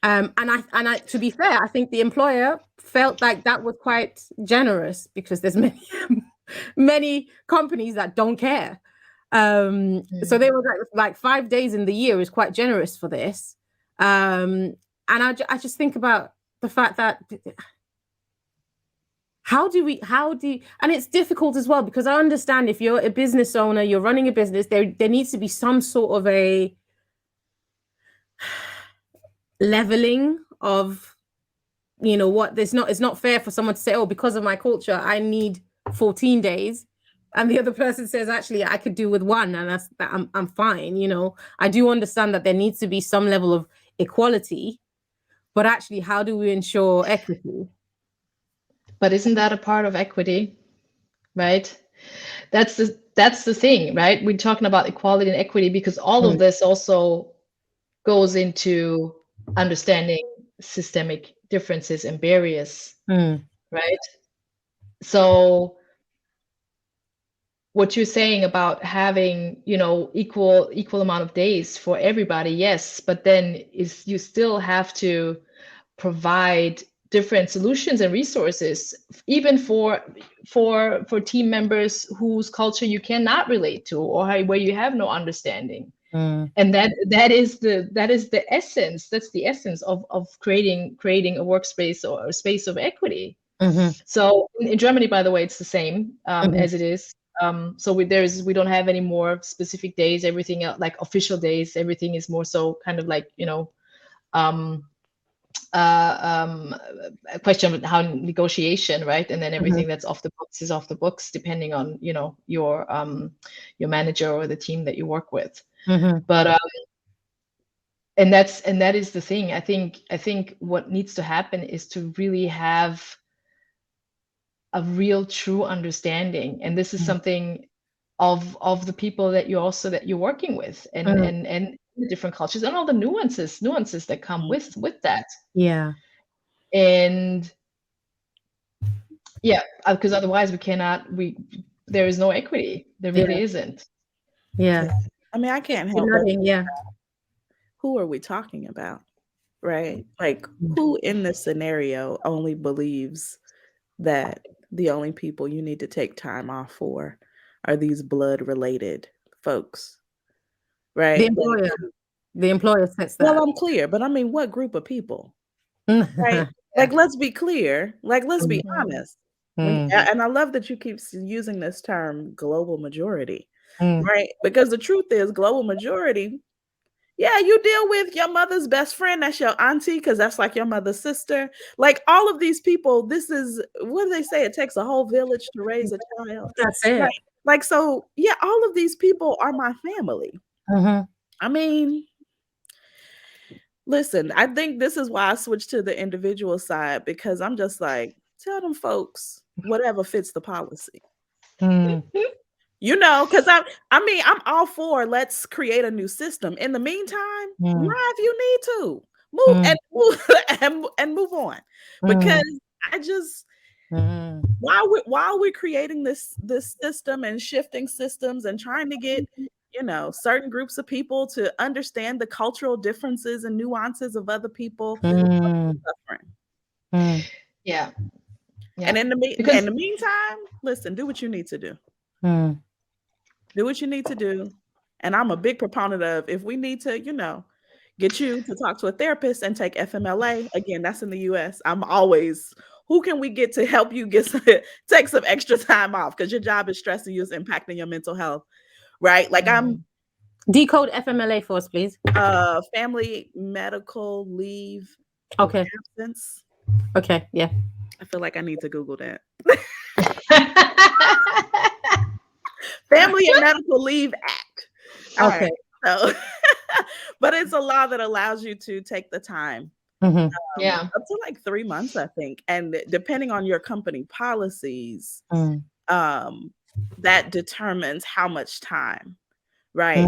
And I, to be fair, I think the employer felt like that was quite generous, because there's many companies that don't care. So they were like 5 days in the year is quite generous for this. And I just think about the fact that how do and it's difficult as well, because I understand if you're a business owner, you're running a business, there needs to be some sort of leveling of, what, it's not fair for someone to say, oh, because of my culture, I need 14 days. And the other person says, actually, I could do with one, and I'm fine. I do understand that there needs to be some level of equality, but actually, how do we ensure equity? But isn't that a part of equity, right? That's the thing, right? We're talking about equality and equity because all of this also goes into understanding systemic differences and barriers, right? So what you're saying about having, equal amount of days for everybody, yes, but then you still have to provide different solutions and resources, even for team members whose culture you cannot relate to, or where you have no understanding. And that is the essence. That's the essence of creating a workspace or a space of equity. So in Germany, by the way, it's the same as it is. So we don't have any more specific days. Everything else, like official days, everything is more so kind of like, a question of how negotiation, right? And then everything that's off the books is off the books, depending on, your manager or the team that you work with. But and that is the thing. I think what needs to happen is to really have a real true understanding, and this is something of the people that you're working with, and the different cultures and all the nuances that come with that. Yeah. And yeah, because otherwise there is no equity. There really isn't. Yeah. I mean, I can't help but who are we talking about? Right? Like, who in this scenario only believes that the only people you need to take time off for are these blood-related folks? Right? The employer sets that. Well, I'm clear, but I mean, what group of people? Right? Like, let's be clear. Like, let's be honest. And I love that you keep using this term, global majority, right? Because the truth is, global majority, yeah, you deal with your mother's best friend, that's your auntie, because that's like your mother's sister. Like, all of these people, this is, what do they say? It takes a whole village to raise a child. That's it. Right? Like, so, yeah, all of these people are my family. I mean, listen, I think this is why I switched to the individual side, because I'm just like, tell them folks whatever fits the policy. Because I'm all for let's create a new system. In the meanime, lie if you need to. Move and move on. Because I just while we're creating this system and shifting systems and trying to get certain groups of people to understand the cultural differences and nuances of other people, suffering. Yeah. And in the meantime, listen, do what you need to do. Do what you need to do. And I'm a big proponent of, if we need to, get you to talk to a therapist and take FMLA, again, that's in the US. I'm always, who can we get to help you take some extra time off? Because your job is stressing you, it's impacting your mental health, right? Like decode FMLA for us, please. Family medical leave. Okay. Absence. Okay, yeah. I feel like I need to Google that. Family and Medical Leave Act. Okay. Right. So, but it's a law that allows you to take the time. Up to like 3 months, I think. And depending on your company policies, that determines how much time, right,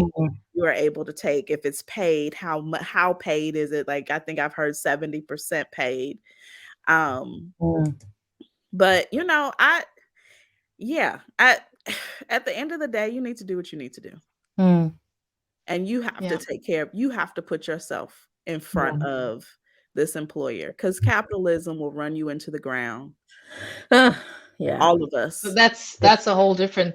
you are able to take. If it's paid, how paid is it? Like, I think I've heard 70% paid. But at the end of the day, you need to do what you need to do. And you have to take care of, you have to put yourself in front of this employer, because capitalism will run you into the ground. All of us. So that's a whole different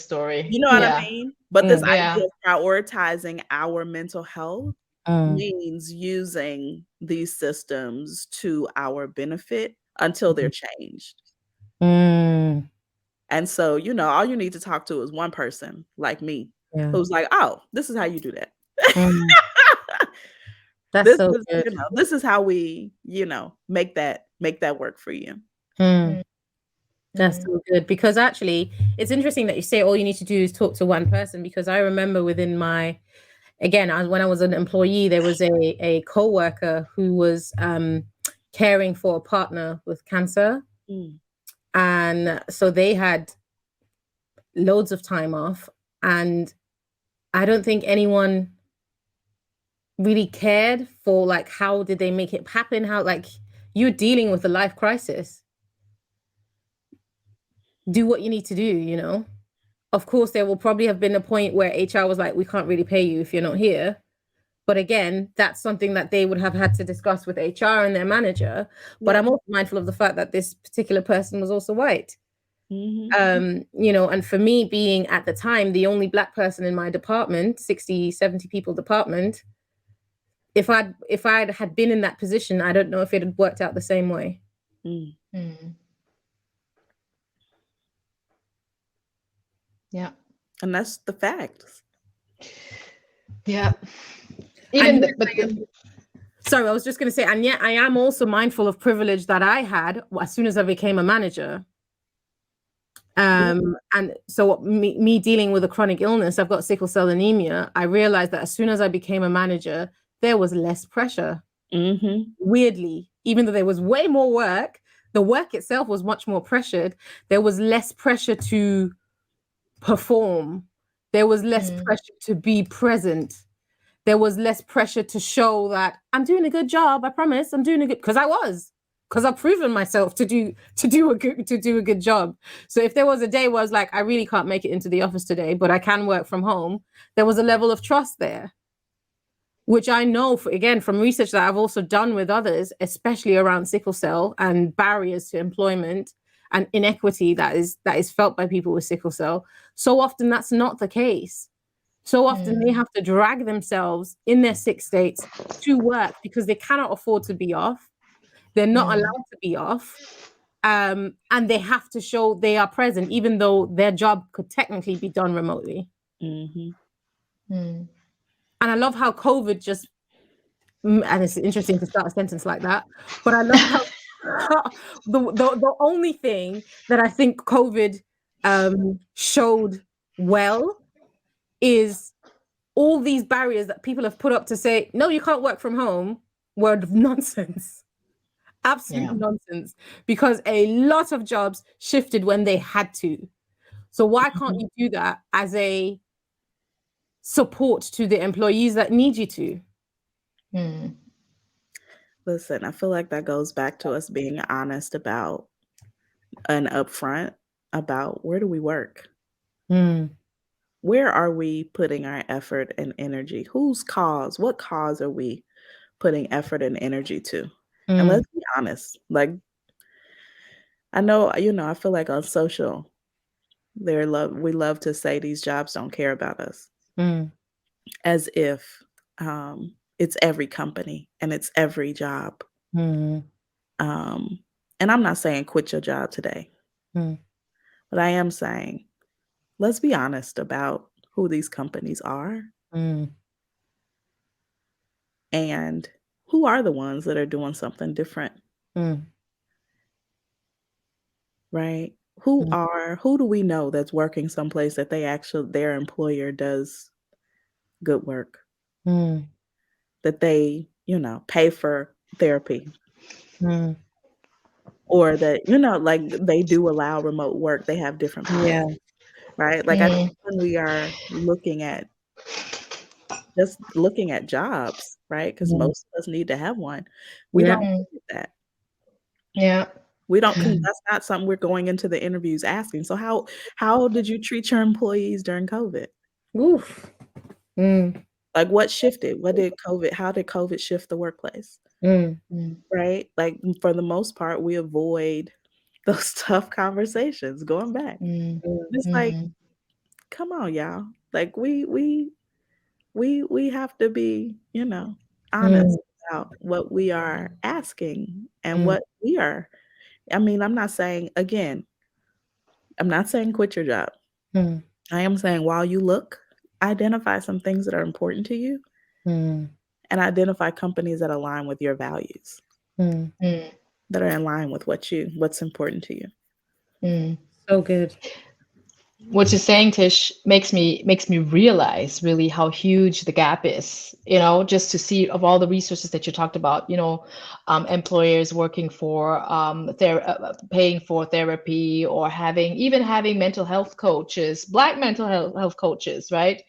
story. You know what I mean? But this idea of prioritizing our mental health means using these systems to our benefit until they're changed. And so, all you need to talk to is one person like me, who's like, oh, this is how you do that. That's This so is, good. this is how we, make that work for you. That's so good, because actually it's interesting that you say all you need to do is talk to one person, because I remember within my, again, when I was an employee, there was a co-worker who was caring for a partner with cancer. And so they had loads of time off, and I don't think anyone really cared for, like, how did they make it happen? How, like, you're dealing with a life crisis. Do what you need to do. Of course, there will probably have been a point where HR was like, we can't really pay you if you're not here. But again, that's something that they would have had to discuss with HR and their manager. But I'm also mindful of the fact that this particular person was also white. And for me, being at the time the only Black person in my department, 60, 70 people department, if I'd had been in that position, I don't know if it had worked out the same way. Yeah. And that's the facts. Yeah. Sorry, I was just going to say, and yet I am also mindful of privilege that I had as soon as I became a manager. And so me dealing with a chronic illness, I've got sickle cell anemia. I realized that as soon as I became a manager, there was less pressure. Weirdly, even though there was way more work, the work itself was much more pressured. There was less pressure to perform. There was less pressure to be present. There was less pressure to show that I'm doing a good job. I promise I'm doing a good, because I've proven myself to do a good job. So if there was a day where I was like, I really can't make it into the office today, but I can work from home, there was a level of trust there, which I know, again, from research that I've also done with others, especially around sickle cell and barriers to employment and inequity that is felt by people with sickle cell. So often that's not the case. So often they have to drag themselves in their sick states to work because they cannot afford to be off. They're not allowed to be off. And they have to show they are present, even though their job could technically be done remotely. And I love how COVID just, and it's interesting to start a sentence like that, but I love how the only thing that I think COVID showed well is all these barriers that people have put up to say, no, you can't work from home, were nonsense. Absolute nonsense. Because a lot of jobs shifted when they had to. So why can't you do that as a support to the employees that need you to? Listen, I feel like that goes back to us being honest about and upfront about where do we work? Where are we putting our effort and energy? Whose cause? What cause are we putting effort and energy to? And let's be honest. Like, I know, I feel like on social, we love to say these jobs don't care about us. As if it's every company and it's every job. And I'm not saying quit your job today. But I am saying, let's be honest about who these companies are. And who are the ones that are doing something different? Right? Who do we know that's working someplace that their employer does good work? That they, pay for therapy. Or that, like they do allow remote work. They have different policies, right? Like I think when we are looking at jobs, right? Because most of us need to have one. We don't look at that. Yeah. We don't. That's not something we're going into the interviews asking. So how did you treat your employees during COVID? Oof. Like what shifted? How did COVID shift the workplace? Right? Like for the most part, we avoid those tough conversations going back. It's like, come on, y'all. Like we have to be, honest about what we are asking and what we are. I mean, I'm not saying quit your job. I am saying while you look, identify some things that are important to you and identify companies that align with your values, that are in line with what's important to you. So good. What you're saying, Tish, makes me realize really how huge the gap is, just to see of all the resources that you talked about, employers working for paying for therapy, or having mental health coaches, Black mental health coaches, right?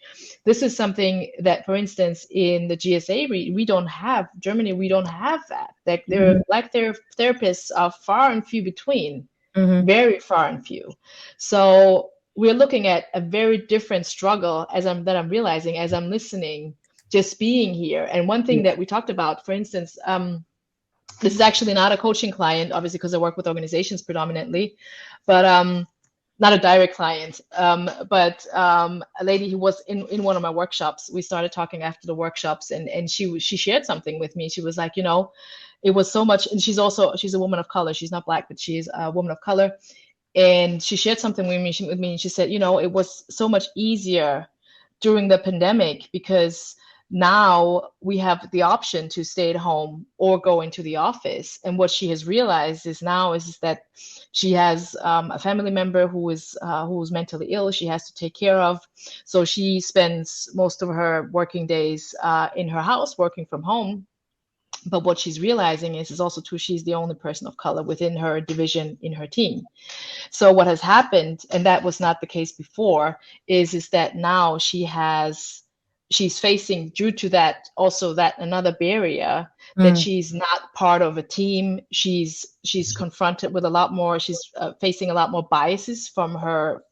This is something that, for instance, in the GSA, we don't have. Germany, we don't have that. Like there, Black therapists are far and few between, very far and few. So we're looking at a very different struggle that I'm realizing as I'm listening, just being here. And one thing that we talked about, for instance, this is actually not a coaching client, obviously, because I work with organizations predominantly, but not a direct client, but a lady who was in one of my workshops. We started talking after the workshops, and she shared something with me. She was like, it was so much, and she's a woman of color. She's not Black, but she's a woman of color. And she shared something with me. And she said, it was so much easier during the pandemic because now we have the option to stay at home or go into the office. And what she has realized is that she has a family member who's mentally ill. She has to take care of. So she spends most of her working days in her house, working from home. But what she's realizing is also too, she's the only person of color within her division in her team. So what has happened, and that was not the case before, is that now she's facing, due to that, also that another barrier, that she's not part of a team. She's confronted with a lot more. She's facing a lot more biases from her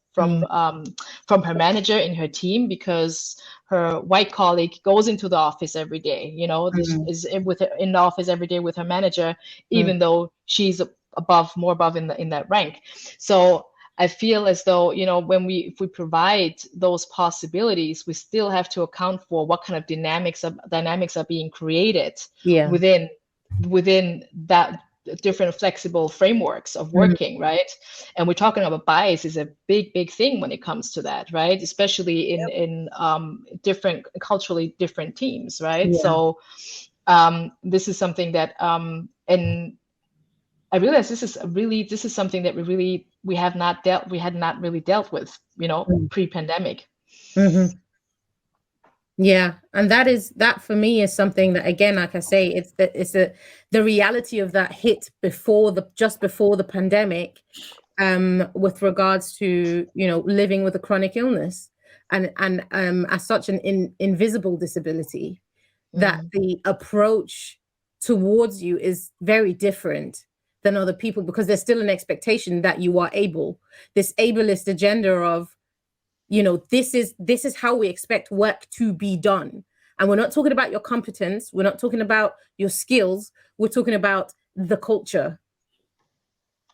manager in her team, because her white colleague goes into the office every day, is in the office every day with her manager, even though she's more above in that rank. So I feel as though, if we provide those possibilities, we still have to account for what kind of dynamics are being created within that different flexible frameworks of working, right? And we're talking about bias is a big thing when it comes to that, right? Especially in different culturally different teams, right? So this is something that and I realize this is something that we had not really dealt with, pre-pandemic. Yeah, and that for me is something that, again, like I say, it's the reality of that hit just before the pandemic, with regards to living with a chronic illness and as such an invisible disability, that the approach towards you is very different than other people, because there's still an expectation that you are able. This ableist agenda of, this is how we expect work to be done. And we're not talking about your competence. We're not talking about your skills. We're talking about the culture.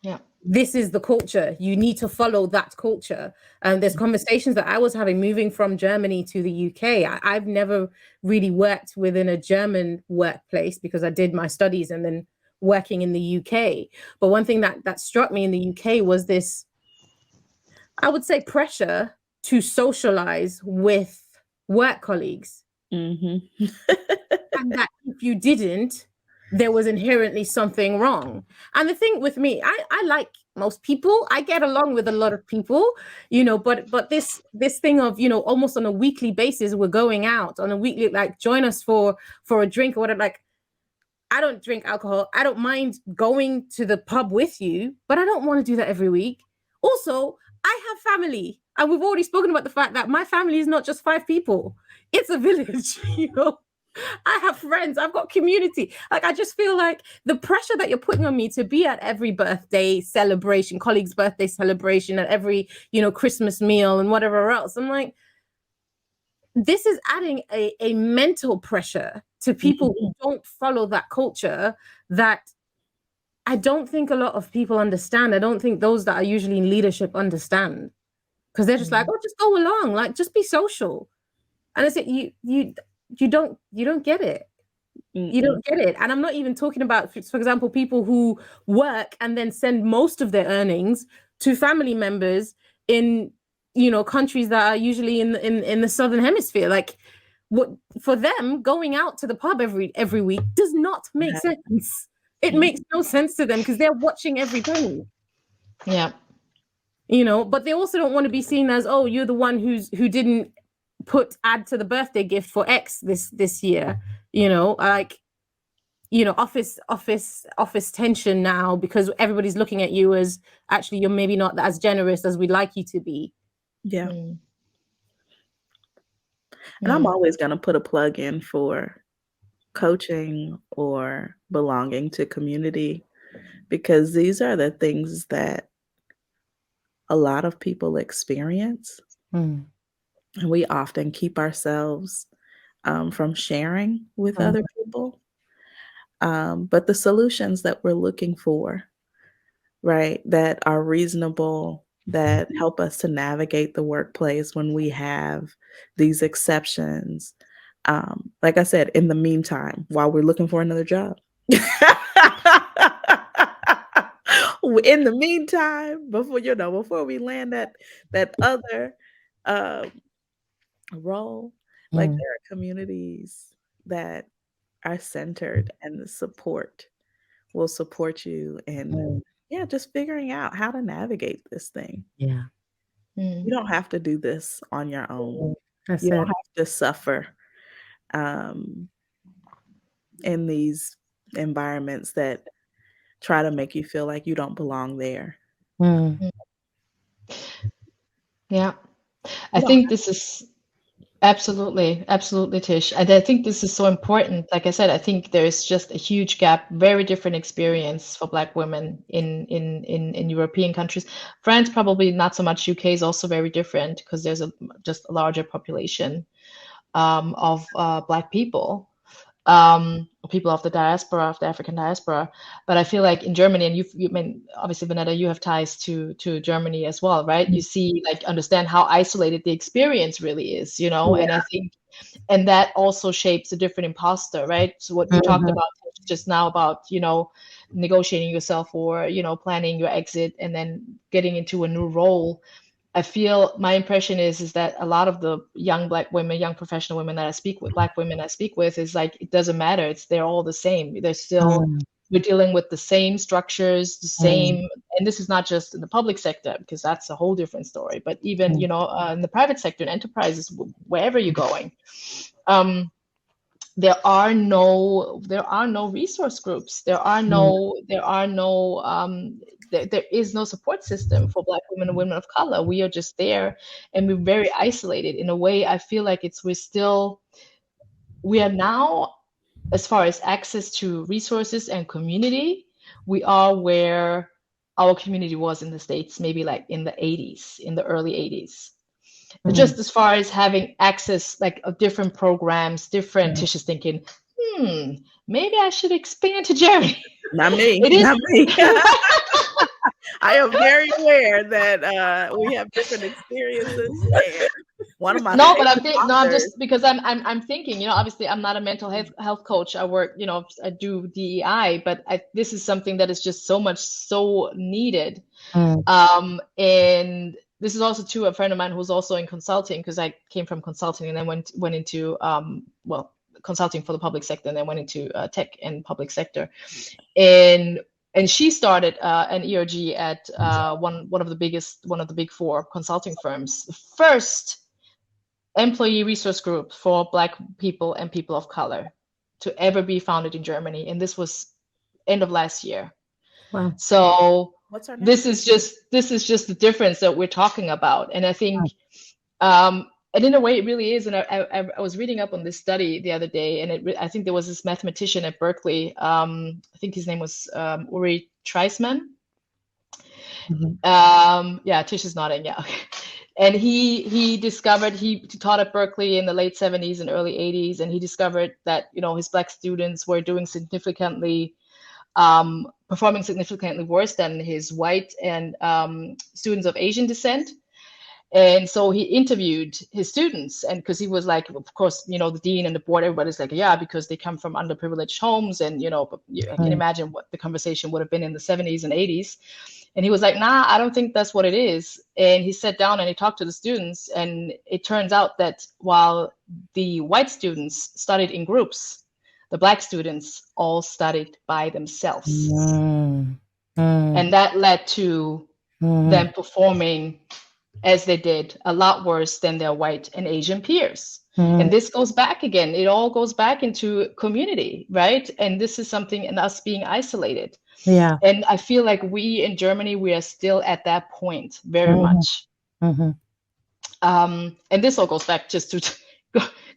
Yeah. This is the culture. You need to follow that culture. And there's conversations that I was having moving from Germany to the UK. I've never really worked within a German workplace because I did my studies and then working in the UK. But one thing that struck me in the UK was this, I would say, pressure to socialize with work colleagues. And that if you didn't, there was inherently something wrong. And the thing with me, I like most people. I get along with a lot of people, but this thing of, almost on a weekly basis, we're going out on a weekly, like, join us for a drink or whatever. Like, I don't drink alcohol. I don't mind going to the pub with you, but I don't want to do that every week. Also, I have family, and we've already spoken about the fact that my family is not just 5 people. It's a village, I have friends, I've got community. Like, I just feel like the pressure that you're putting on me to be at every birthday celebration, colleague's birthday celebration, at every, Christmas meal and whatever else. I'm like, this is adding a mental pressure to people who don't follow that culture, that I don't think a lot of people understand. I don't think those that are usually in leadership understand, because they're just like, oh, just go along, like, just be social. And I said, you don't get it. You don't get it. And I'm not even talking about, for example, people who work and then send most of their earnings to family members in, countries that are usually in the Southern Hemisphere. Like, what for them, going out to the pub every week does not make sense. It makes no sense to them because they're watching every penny. Yeah. You know, but they also don't want to be seen as, oh, you're the one who didn't add to the birthday gift for X this year. You know, like, you know, office tension now because everybody's looking at you as actually you're maybe not as generous as we'd like you to be. Yeah. And I'm always going to put a plug in for coaching or belonging to community, because these are the things that a lot of people experience. And we often keep ourselves from sharing with other people. But the solutions that we're looking for, right, that are reasonable, that help us to navigate the workplace when we have these exceptions. Like I said, in the meantime, while we're looking for another job. In the meantime, before we land that other role, like there are communities that are centered, and the support will support you, and just figuring out how to navigate this thing. Yeah. You don't have to do this on your own. That's You don't it. have to suffer in these environments that try to make you feel like you don't belong there. Yeah. I think this is absolutely, Tish. And I think this is so important. Like I said, I think there's just a huge gap, very different experience for Black women in European countries. France, probably not so much. UK is also very different because there's just a larger population of Black people. People of the diaspora, of the African diaspora. But I feel like in Germany, and you mean obviously, Vanetta, you have ties to Germany as well, right? You see, like, understand how isolated the experience really is, you know. And I think, and that also shapes a different imposter, right? So what you talked about just now about, you know, negotiating yourself or, you know, planning your exit and then getting into a new role. I feel my impression is that a lot of the young Black women, young professional women that I speak with, Black women I speak with, is like, it doesn't matter. They're all the same. They're still, we're dealing with the same structures, the same, and this is not just in the public sector, because that's a whole different story, but even, you know, in the private sector and enterprises, wherever you're going, there are no resource groups. There is no support system for Black women and women of color. We are just there, and we're very isolated. In a way, I feel like we are now, as far as access to resources and community, we are where our community was in the States, maybe like in the early 80s. Just as far as having access, like, of different programs, different. Tish is thinking, maybe I should expand to Germany. Not me. Not me. I am very aware that we have different experiences. One of my I'm just, because I'm thinking, you know, obviously I'm not a mental health coach. I work, you know, I do DEI, but this is something that is just so needed. And this is also to a friend of mine who's also in consulting, because I came from consulting and then went into consulting for the public sector, and then went into tech and public sector, and she started an ERG at one of the big four consulting firms, the first employee resource group for Black people and people of color to ever be founded in Germany, and this was end of last year. Wow. So this is just the difference that we're talking about. And I think, and in a way it really is. And I was reading up on this study the other day, and I think there was this mathematician at Berkeley. I think his name was Uri Treisman. Tish is nodding. Yeah. Okay. And he discovered, he taught at Berkeley in the late 70s and early 80s. And he discovered that, you know, his Black students were doing performing significantly worse than his white and students of Asian descent. And so he interviewed his students, and because he was like, of course, you know, the dean and the board, everybody's like, yeah, because they come from underprivileged homes. And, you know, I can imagine what the conversation would have been in the 70s and 80s. And he was like, nah, I don't think that's what it is. And he sat down and he talked to the students. And it turns out that while the white students studied in groups, the Black students all studied by themselves. And that led to them performing as they did a lot worse than their white and Asian peers. And this goes back again. It all goes back into community, right? And this is something in us being isolated. Yeah. And I feel like we in Germany, we are still at that point very much. And this all goes back just to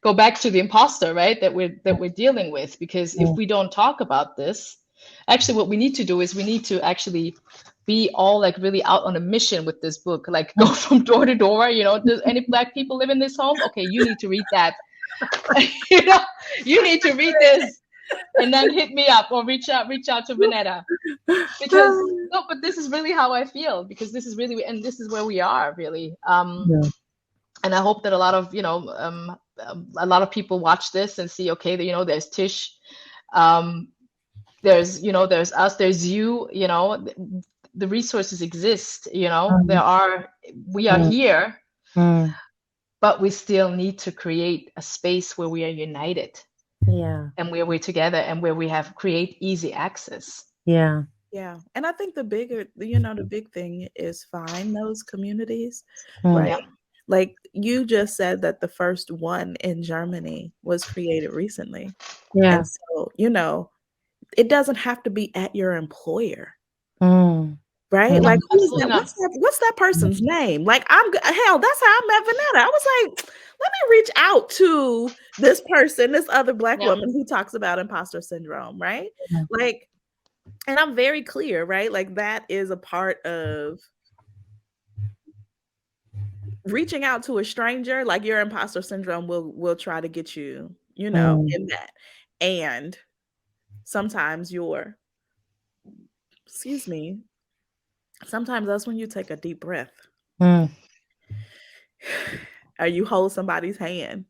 go back to the imposter, right? That we're dealing with, because if we don't talk about this, actually what we need to do is we need to actually be all like really out on a mission with this book, like go from door to door, does any Black people live in this home? Okay, you need to read that. You need to read this, and then hit me up or reach out to Vanetta, because but this is really how I feel, because this is really, and this is where we are really. And I hope that a lot of people watch this and see, okay, there's Tish, there's us, there's you, the resources exist, we are here, but we still need to create a space where we are united, and where we're together, and where we create easy access. Yeah. And I think the big thing is find those communities, right? Yeah. Like you just said that the first one in Germany was created recently. Yeah. And so, it doesn't have to be at your employer. Right? Like, what's that person's name? Like, that's how I met Vanetta. I was like, let me reach out to this person, this other Black woman who talks about imposter syndrome, right? Like, and I'm very clear, right? Like, that is a part of reaching out to a stranger. Like, your imposter syndrome will try to get you, in that. And sometimes sometimes that's when you take a deep breath. Or you hold somebody's hand,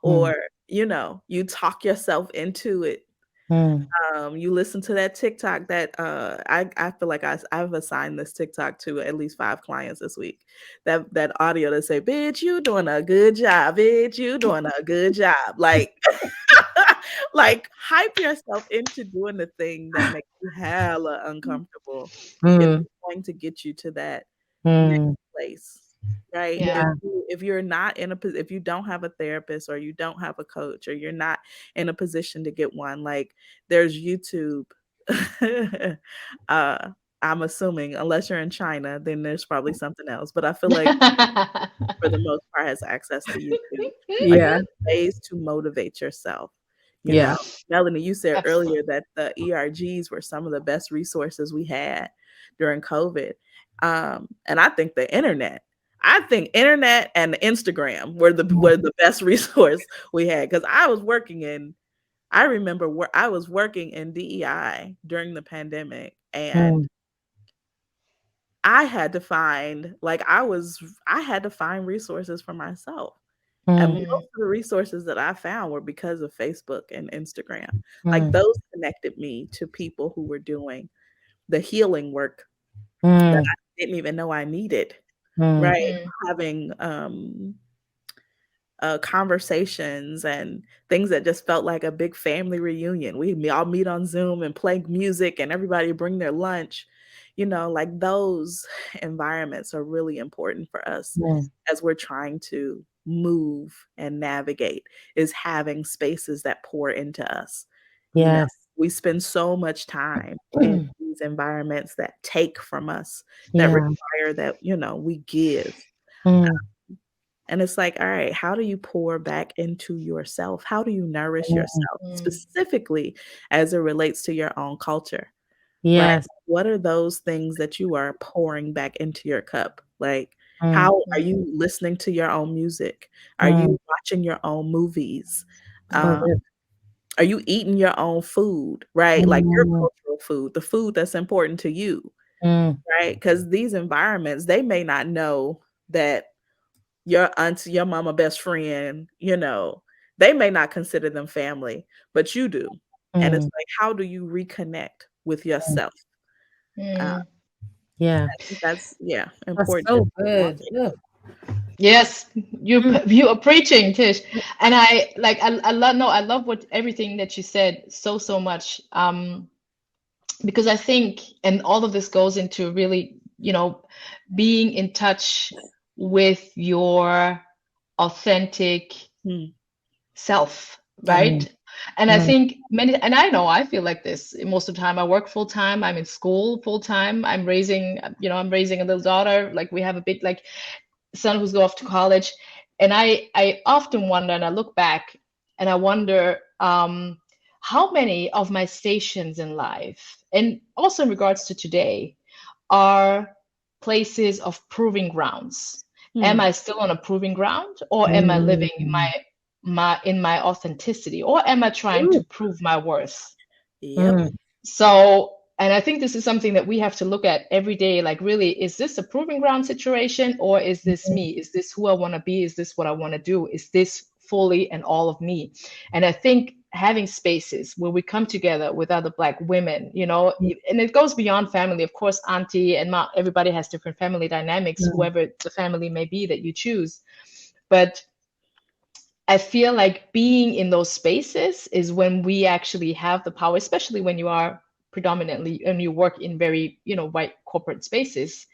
or you talk yourself into it. You listen to that TikTok that I feel like I've assigned this TikTok to at least 5 clients this week. That audio that say, "Bitch, you doing a good job. Bitch, you doing a good job." Like, like hype yourself into doing the thing that makes you hella uncomfortable. It's going to get you to that next place. Right? Yeah. If you're not if you don't have a therapist, or you don't have a coach, or you're not in a position to get one, like, there's YouTube. I'm assuming, unless you're in China, then there's probably something else. But I feel like for the most part has access to YouTube. Like, ways to motivate yourself. You know, Melanie, you said earlier that the ERGs were some of the best resources we had during COVID. And I think internet and Instagram were the best resource we had, because I remember where I was working in DEI during the pandemic, and I had to find resources for myself. And most of the resources that I found were because of Facebook and Instagram. Like, those connected me to people who were doing the healing work that I didn't even know I needed. Right? Having conversations and things that just felt like a big family reunion. We all meet on Zoom and play music, and everybody bring their lunch. Like, those environments are really important for us as we're trying to move and navigate, is having spaces that pour into us. We spend so much time in these environments that take from us, that require that, we give. And it's like, all right, how do you pour back into yourself? How do you nourish yourself, specifically as it relates to your own culture? Right? What are those things that you are pouring back into your cup? Like, how are you listening to your own music? Are you watching your own movies? Are you eating your own food? Right? Like, your cultural food, the food that's important to you. Right? Because these environments, they may not know that your auntie, your mama, best friend, they may not consider them family, but you do. And it's like, how do you reconnect with yourself? Yeah. I think that's That's important. so good. Yeah. Yes, you are preaching, Tish. And I love what everything that you said so much. Because I think, and all of this goes into really, being in touch with your authentic self, right? And I think and I know I feel like this most of the time. I work full time. I'm in school full time. I'm raising a little daughter. Like we have a bit like son who's going off to college. And I often wonder, and I look back and I wonder, how many of my stations in life, and also in regards to today, are places of proving grounds. Am I still on a proving ground, or am I living in my authenticity, or am I trying to prove my worth? Yep. So, and I think this is something that we have to look at every day. Like, really, is this a proving ground situation, or is this me? Is this who I want to be? Is this what I want to do? Is this fully and all of me? And I think having spaces where we come together with other Black women, and it goes beyond family. Of course, auntie and mom, everybody has different family dynamics, whoever the family may be that you choose. But I feel like being in those spaces is when we actually have the power, especially when you are predominantly and you work in very, white corporate spaces,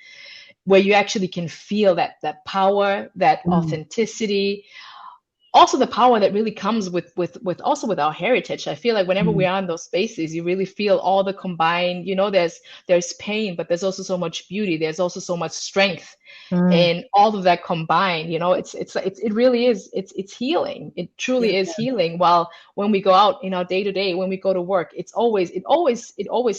where you actually can feel that power, that authenticity, also the power that really comes with our heritage. I feel like whenever we are in those spaces, you really feel all the combined, there's pain, but there's also so much beauty. There's also so much strength. And all of that combined, it really is, it's healing. It truly is healing. While when we go out in our day to day, when we go to work, it always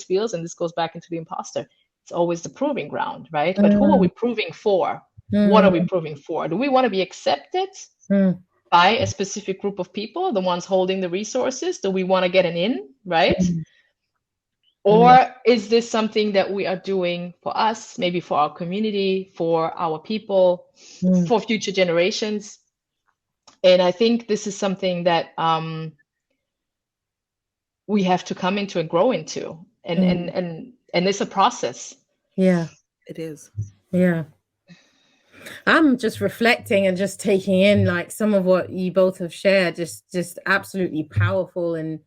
feels, and this goes back into the imposter, it's always the proving ground, right? But who are we proving for? What are we proving for? Do we want to be accepted by a specific group of people, the ones holding the resources? Do we want to get an in, right? Or is this something that we are doing for us, maybe for our community, for our people, for future generations? And I think this is something that we have to come into and grow into. And it's a process. Yeah, it is. Yeah. I'm just reflecting and just taking in like some of what you both have shared, just absolutely powerful. And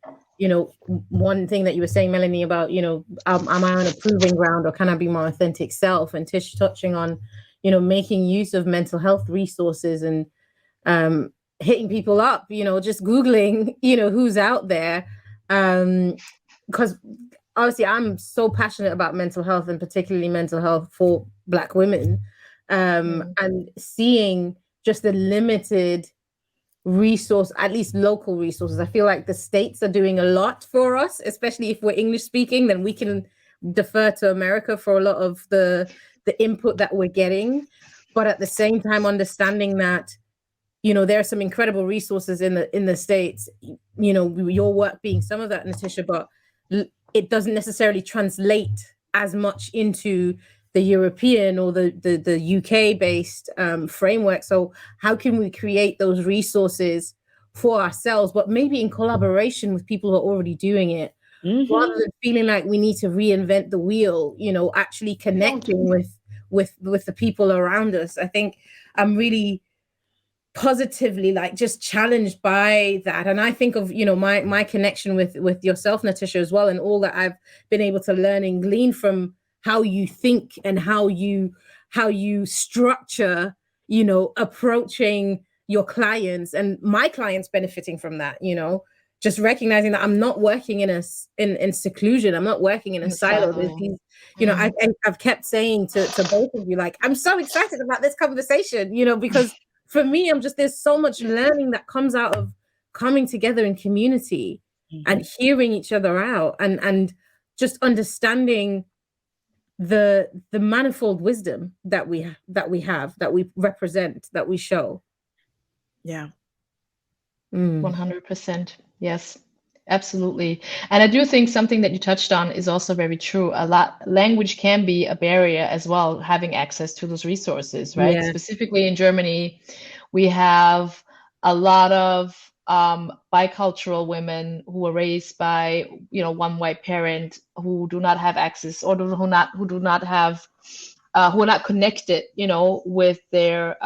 one thing that you were saying, Melanie, about am I on a proving ground, or can I be my authentic self? And Tish touching on making use of mental health resources and hitting people up, just Googling who's out there, because obviously I'm so passionate about mental health, and particularly mental health for Black women. And seeing just the limited resource, at least local resources. I feel like the states are doing a lot for us, especially if we're English speaking, then we can defer to America for a lot of the input that we're getting. But at the same time, understanding that, there are some incredible resources in the States, your work being some of that, Natisha, but it doesn't necessarily translate as much into the European or the UK based framework. So how can we create those resources for ourselves, but maybe in collaboration with people who are already doing it, rather than feeling like we need to reinvent the wheel, actually connecting with the people around us. I think I'm really positively just challenged by that. And I think of my connection with yourself, Natisha, as well, and all that I've been able to learn and glean from how you think and how you structure approaching your clients, and my clients benefiting from that, just recognizing that I'm not working in seclusion. I'm not working in a silo. There's these, I've kept saying to both of you, like, I'm so excited about this conversation, because for me, there's so much learning that comes out of coming together in community and hearing each other out, and just understanding the manifold wisdom that we have, that we represent, that we show. Yeah. 100%. Yes, absolutely. And I do think something that you touched on is also very true. Language can be a barrier as well, having access to those resources, right? Yeah. Specifically in Germany, we have a lot of bicultural women who were raised by, one white parent, who do not have access, or who are not connected, with their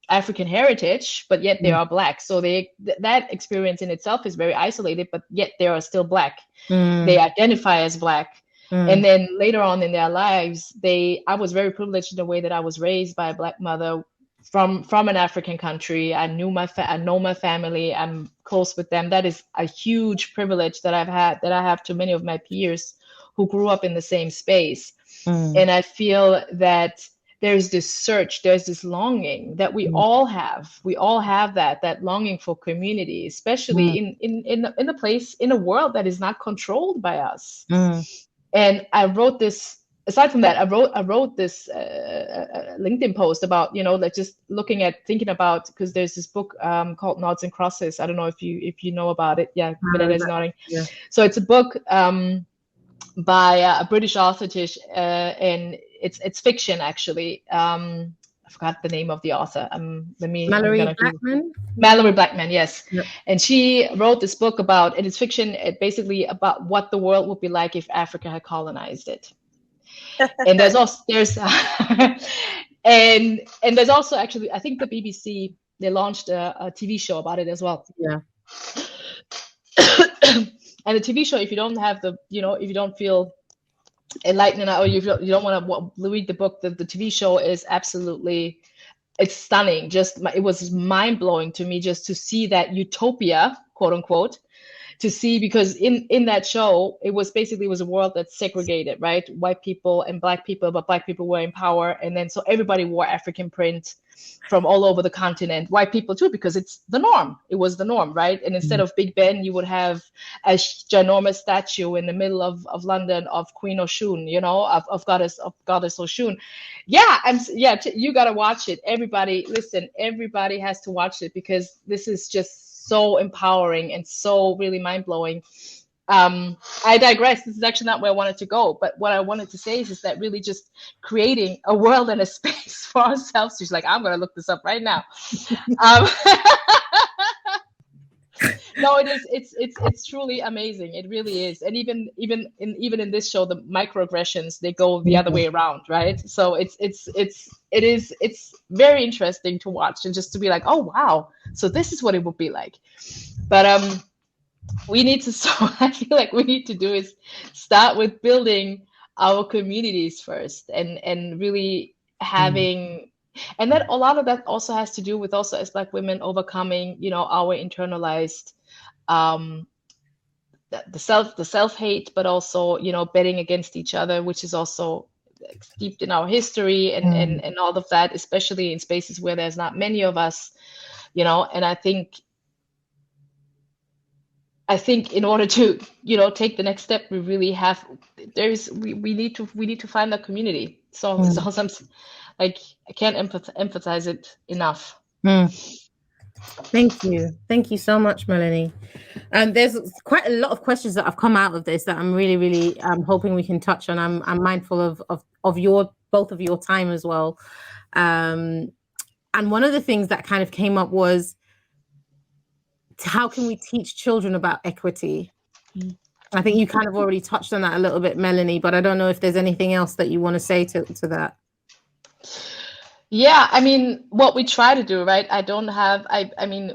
African heritage, but yet they are Black. So that experience in itself is very isolated, but yet they are still Black. They identify as Black. And then later on in their lives, I was very privileged in the way that I was raised by a Black mother from an African country. I know my family. I'm close with them. That is a huge privilege that I have to many of my peers who grew up in the same space. And I feel that there's this search, there's this longing that we all have. We all have that longing for community, especially in a place, in a world that is not controlled by us. And I wrote this. Aside from that, I wrote this LinkedIn post about, like just thinking about, because there's this book called Noughts and Crosses. I don't know if you know about it. Yeah, Vanessa is nodding. Yeah. So it's a book by a British author, Tish, and it's fiction actually. I forgot the name of the author. Mallory Blackman. Mallory Blackman, yes. Yep. And she wrote this book about, and it's fiction, basically about what the world would be like if Africa had colonized it. And there's also actually, I think the BBC, they launched a TV show about it as well. Yeah. And the TV show, if you don't have if you don't feel enlightened, or you don't want to read the book, the TV show is absolutely, it's stunning. It was mind blowing to me just to see that utopia, quote unquote, to see, because in that show, it was a world that's segregated, right? White people and Black people, but Black people were in power. And then so everybody wore African print from all over the continent. White people too, because it's the norm. It was the norm, right? And instead of Big Ben, you would have a ginormous statue in the middle of London of Queen Oshun, of goddess Oshun. Yeah, you gotta watch it. Everybody, listen, everybody has to watch it, because this is just so empowering and so really mind-blowing. I digress. This is actually not where I wanted to go, but what I wanted to say is that really just creating a world and a space for ourselves. She's like, I'm going to look this up right now. No, it is. It's truly amazing. It really is. And even in this show, the microaggressions, they go the other way around, right? So it's very interesting to watch, and just to be like, oh wow, so this is what it would be like. But we need to. So I feel like we need to do is start with building our communities first, and really having. And that a lot of that also has to do with also as Black women overcoming, our internalized the self-hate, but also, betting against each other, which is also steeped in our history and all of that, especially in spaces where there's not many of us, and I think in order to, take the next step, we really have, we need to find a community. So like, I can't emphasize it enough. Thank you so much, Melanie. There's quite a lot of questions that have come out of this that I'm really, really hoping we can touch on. I'm mindful of both of your time as well. And one of the things that kind of came up was, how can we teach children about equity? I think you kind of already touched on that a little bit, Melanie, but I don't know if there's anything else that you want to say to that. Yeah, I mean, what we try to do, right? I mean,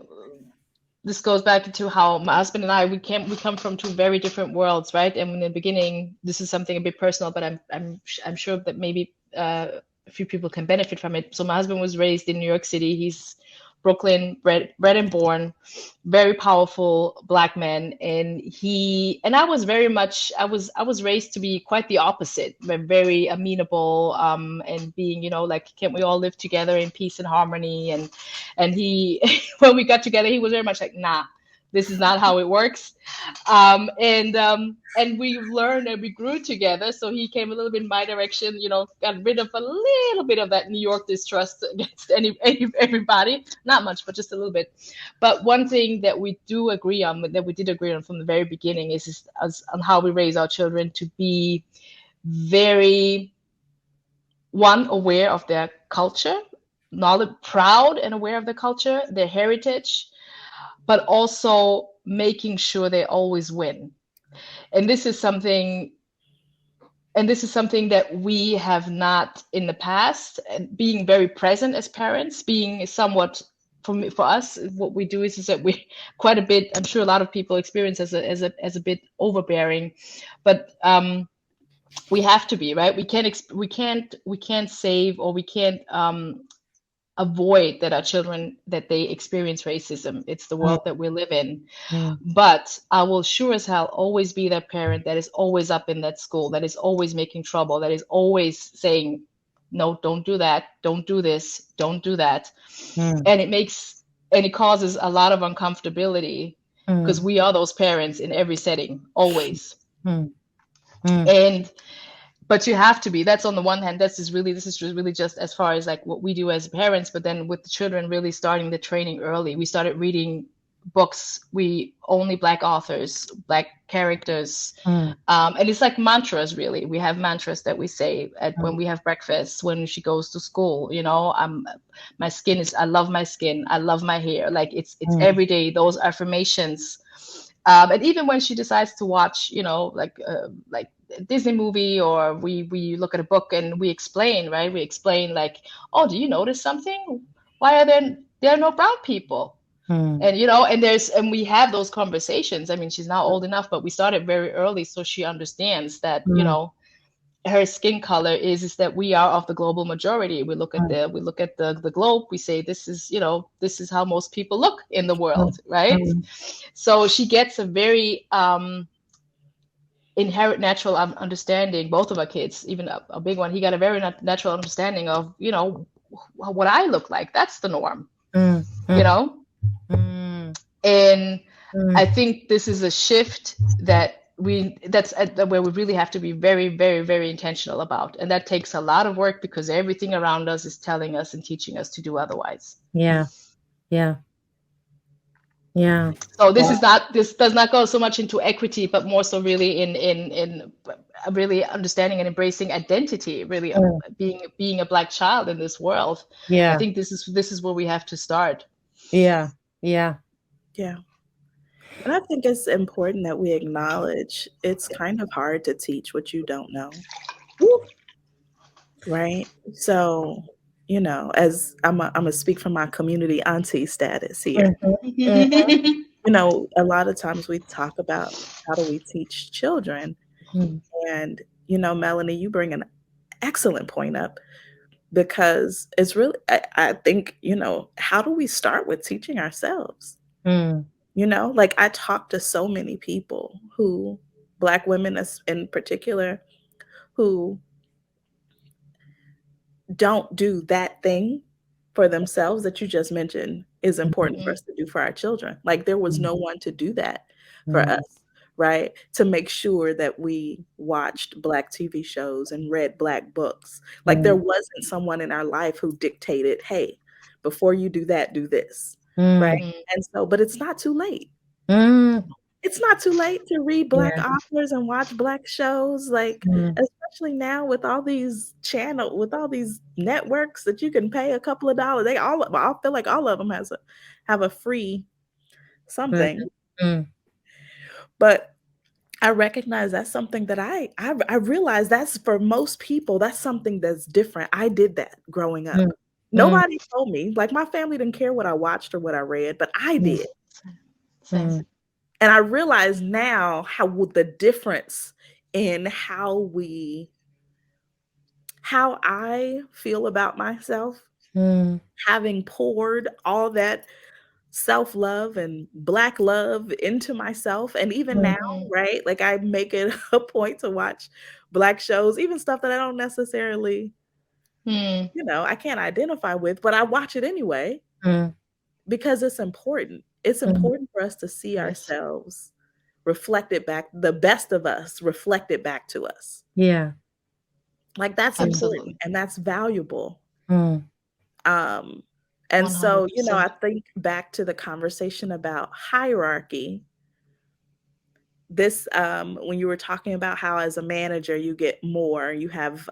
this goes back into how my husband and I, we come from two very different worlds, right? And in the beginning, this is something a bit personal, but I'm sure that maybe a few people can benefit from it. So my husband was raised in New York City. He's Brooklyn, bred and born, very powerful Black man, and I was very much, I was raised to be quite the opposite, very amenable, and being, like, can't we all live together in peace and harmony? And he, when we got together, he was very much like, nah, this is not how it works. And we learned and we grew together. So he came a little bit in my direction, got rid of a little bit of that New York distrust against everybody. Not much, but just a little bit. But one thing that we did agree on from the very beginning is on how we raise our children to be very, aware of their culture, proud and aware of their culture, their heritage, but also making sure they always win. And this is something that we have not in the past, and being very present as parents, being somewhat, for us, what we do is that we quite a bit, I'm sure a lot of people experience as a bit overbearing, but we have to be, right? We can't save, or we can't avoid that our children, that they experience racism. It's the world that we live in. But I will sure as hell always be that parent that is always up in that school, that is always making trouble, that is always saying, no, don't do that, don't do this, don't do that. And it causes a lot of uncomfortability, because we are those parents in every setting, always. But you have to be. That's on the one hand. This is really just as far as like what we do as parents. But then with the children, really starting the training early. We started reading books. We only Black authors, Black characters, and it's like mantras. Really, we have mantras that we say when we have breakfast, when she goes to school. You know, my skin is. I love my skin. I love my hair. Like it's every day. Those affirmations. And even when she decides to watch, you know, like a Disney movie, or we look at a book and we explain, right? We explain like, oh, do you notice something? Why are there are no brown people? And you know, and we have those conversations. I mean, she's now old enough, but we started very early, so she understands that, you know, her skin color is that we are of the global majority. We look at the globe. We say this is, you know, this is how most people look in the world, right? So she gets a very inherent natural understanding. Both of our kids, even a big one, he got a very natural understanding of, you know, what I look like. That's the norm, you know. And I think this is a shift that's where we really have to be very, very, very intentional about. And that takes a lot of work, because everything around us is telling us and teaching us to do otherwise. Yeah. So this does not go so much into equity, but more so really in really understanding and embracing identity, really being a Black child in this world. I think this is where we have to start. Yeah. And I think it's important that we acknowledge it's kind of hard to teach what you don't know. Right? So, you know, as I'm gonna speak from my community auntie status here. You know, a lot of times we talk about how do we teach children. And, you know, Melanie, you bring an excellent point up, because it's really, I think, you know, how do we start with teaching ourselves? You know, like I talk to so many people who, Black women in particular, who don't do that thing for themselves that you just mentioned is important for us to do for our children. Like there was no one to do that for us, right? To make sure that we watched Black TV shows and read Black books. Like there wasn't someone in our life who dictated, hey, before you do that, do this, right? And so, but it's not too late. It's not too late to read Black authors and watch Black shows, like especially now with all these with all these networks that you can pay a couple of dollars. I feel like all of them have a free something. But I recognize that's something that I realize that's for most people, that's something that's different. I did that growing up. Nobody told me, like my family didn't care what I watched or what I read, but I did. And I realize now how the difference in how I feel about myself, having poured all that self-love and Black love into myself. And even now, right? Like I make it a point to watch Black shows, even stuff that I don't necessarily, you know, I can't identify with, but I watch it anyway because it's important. It's important for us to see ourselves reflected back, the best of us reflected back to us. Yeah. Like that's important and that's valuable. And 100%. so, you know, I think back to the conversation about hierarchy. This, when you were talking about how as a manager, you get more, you have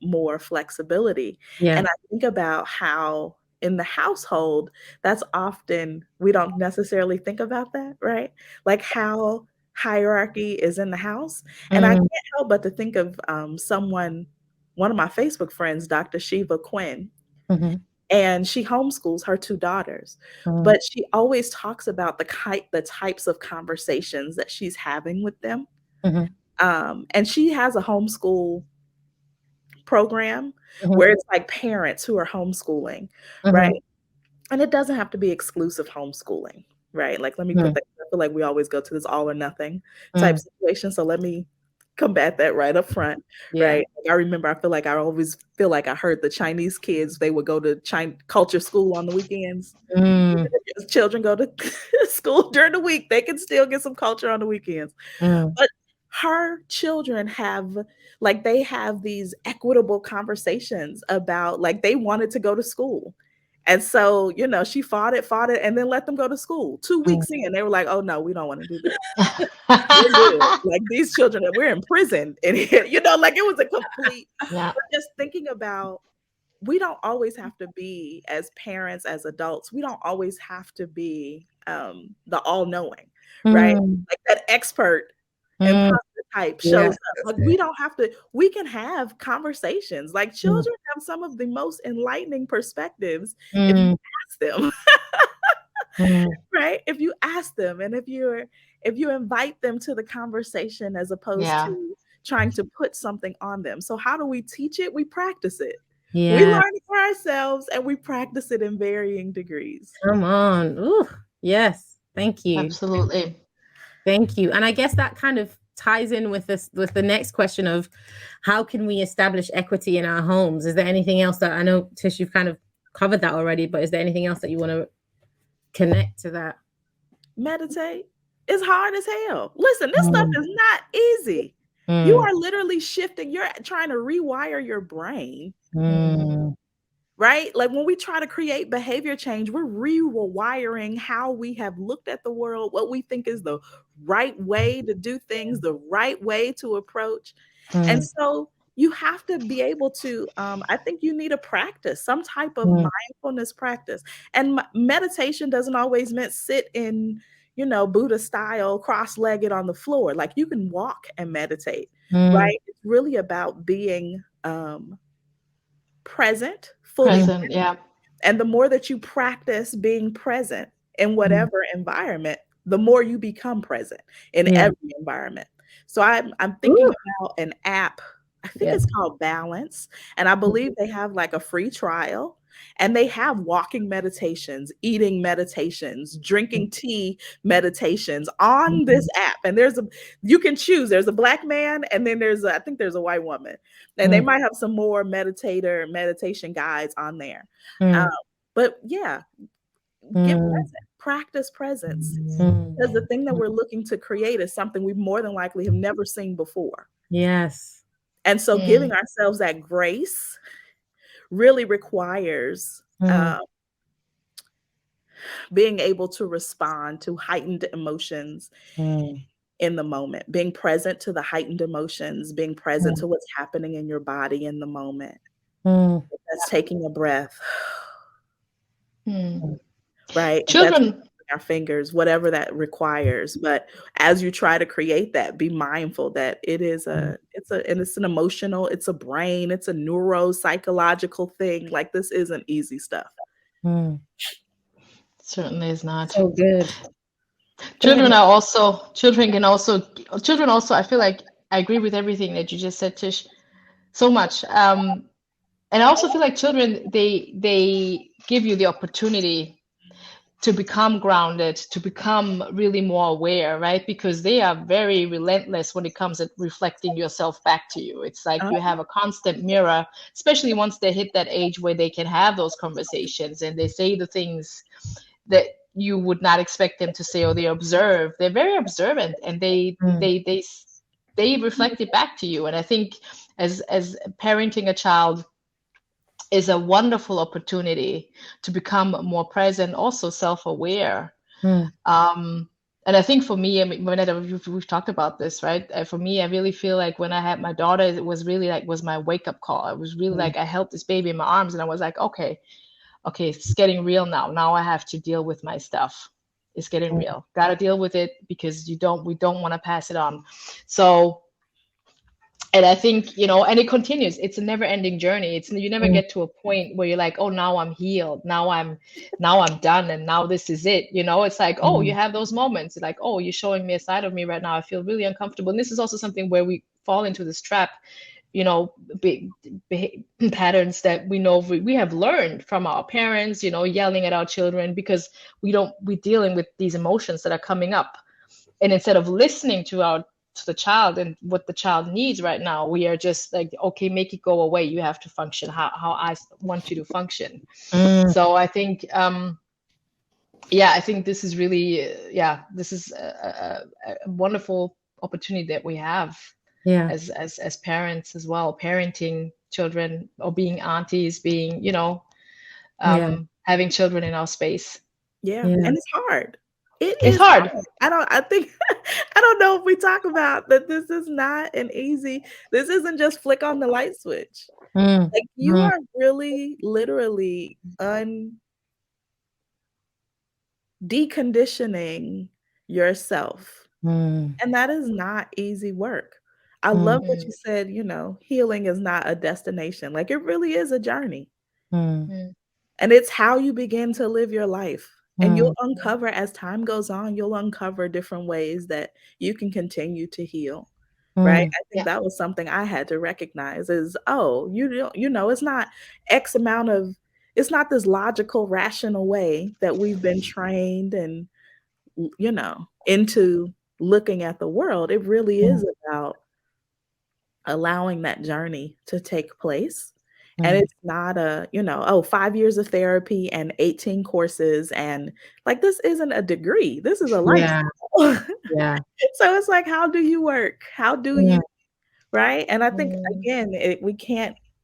more flexibility. And I think about how in the household, that's often, we don't necessarily think about that, right? Like how hierarchy is in the house. And I can't help but to think of one of my Facebook friends, Dr. Shiva Quinn, and she homeschools her two daughters, but she always talks about the types of conversations that she's having with them. And she has a homeschool program where it's like parents who are homeschooling, right? And it doesn't have to be exclusive homeschooling, right? Like, let me put that, I feel like we always go to this all or nothing type situation. So let me combat that right up front, right? Like, I remember, I always feel like I heard the Chinese kids, they would go to culture school on the weekends. Children go to school during the week, they can still get some culture on the weekends. But her children have these equitable conversations about, like, they wanted to go to school. And so, she fought it, and then let them go to school. 2 weeks in, they were like, oh no, we don't want to do this. We're good. Like, these children, we're in prison. And, like, it was a complete, just thinking about, we don't always have to be, as parents, as adults, we don't always have to be the all-knowing, right? Like that expert imposter type shows up. Like, we don't have to, we can have conversations. Like, children have some of the most enlightening perspectives if you ask them. Right? If you ask them, and if you invite them to the conversation, as opposed to trying to put something on them. So how do we teach it? We practice it. We learn it for ourselves, and we practice it in varying degrees. Come on. Ooh, yes. Thank you. Absolutely. Thank you. And I guess that kind of ties in with the next question of how can we establish equity in our homes? Is there anything else that, I know, Tish, you've kind of covered that already, but is there anything else that you want to connect to that? Meditate. It's hard as hell. Listen, this stuff is not easy. You are literally shifting. You're trying to rewire your brain. Right? Like, when we try to create behavior change, we're rewiring how we have looked at the world, what we think is the right way to do things, the right way to approach. And so you have to be able to, I think you need a practice, some type of mindfulness practice. And meditation doesn't always mean sit in, Buddha style, cross-legged on the floor. Like, you can walk and meditate, right? It's really about being present, fully present. And the more that you practice being present in whatever environment, the more you become present in every environment. So I'm thinking about an app, I think it's called Balance, and I believe they have like a free trial, and they have walking meditations, eating meditations, drinking tea meditations on this app. And you can choose, there's a Black man, and then I think there's a white woman, and they might have some more meditation guides on there. But yeah, get present, practice presence, because the thing that we're looking to create is something we more than likely have never seen before. Yes. And so giving ourselves that grace really requires being able to respond to heightened emotions in the moment, being present to the heightened emotions, being present to what's happening in your body in the moment. That's taking a breath. Right? Children, our fingers, whatever that requires. But as you try to create that, be mindful that it is it's an emotional, it's a brain, it's a neuropsychological thing. Like, this isn't easy stuff. Certainly is not. So good. Children also, I feel like I agree with everything that you just said, Tish, so much. And I also feel like children, they give you the opportunity to become grounded, to become really more aware, right? Because they are very relentless when it comes at reflecting yourself back to you. It's like you have a constant mirror, especially once they hit that age where they can have those conversations and they say the things that you would not expect them to say, or they observe. They're very observant, and they reflect it back to you. And I think as parenting a child is a wonderful opportunity to become more present, also self-aware. And I think for me, I mean, we've talked about this, right? For me, I really feel like when I had my daughter, it was really like, was my wake-up call. It was really like I held this baby in my arms and I was like, okay, okay, it's getting real now. Now I have to deal with my stuff. It's getting real. Got to deal with it because we don't want to pass it on. So, and I think, and it continues. It's a never ending journey. You never get to a point where you're like, oh, now I'm healed. Now I'm done. And now this is it. It's like, oh, you have those moments like, oh, you're showing me a side of me right now. I feel really uncomfortable. And this is also something where we fall into this trap, big patterns that we know we have learned from our parents, yelling at our children because we're dealing with these emotions that are coming up. And instead of listening to the child and what the child needs right now, we are just like, okay, make it go away. You have to function how I want you to function. So I think, I think this is really, this is a wonderful opportunity that we have as parents as well, parenting children or being aunties, being, having children in our space. Yeah. And it's hard. It's hard. I don't know if we talk about that. This is not an easy, this isn't just flick on the light switch. Like you are really literally deconditioning yourself. And that is not easy work. I love what you said, healing is not a destination. Like it really is a journey. And it's how you begin to live your life. And you'll uncover, as time goes on, you'll uncover different ways that you can continue to heal. Right. I think that was something I had to recognize is, oh, it's not X amount of, it's not this logical, rational way that we've been trained and, into looking at the world. It really is about allowing that journey to take place. And it's not 5 years of therapy and 18 courses. And like, this isn't a degree. This is a lifestyle. Yeah. So it's like, how do you work? How do you, right? And I think, again,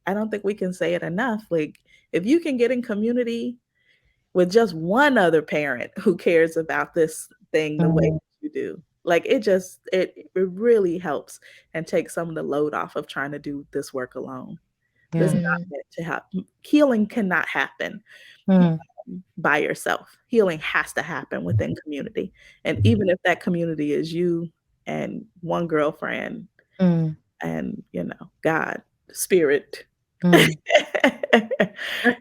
I don't think we can say it enough. Like, if you can get in community with just one other parent who cares about this thing the way you do, like it really helps and takes some of the load off of trying to do this work alone. This is not meant to happen. Healing cannot happen by yourself. Healing has to happen within community. And even if that community is you and one girlfriend and, God, spirit. That's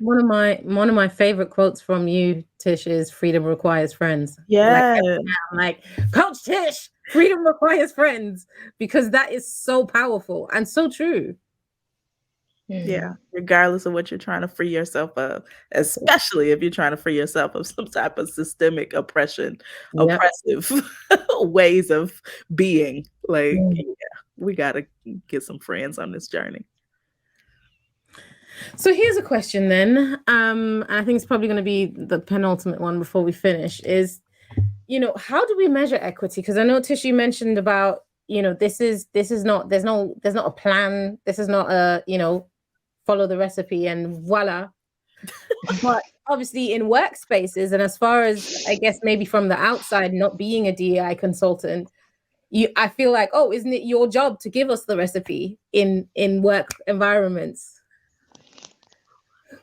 one of my favorite quotes from you, Tish, is freedom requires friends. Yeah. Like Coach Tish, freedom requires friends, because that is so powerful and so true. Yeah, regardless of what you're trying to free yourself of, especially if you're trying to free yourself of some type of systemic oppressive ways of being. Like, we got to get some friends on this journey. So here's a question then. And I think it's probably going to be the penultimate one before we finish is, how do we measure equity? Because I know, Tish, you mentioned about, this is not, there's not a plan. This is not a, follow the recipe and voila. But obviously in workspaces, and as far as I guess maybe from the outside, not being a DEI consultant, I feel like, oh, isn't it your job to give us the recipe in work environments?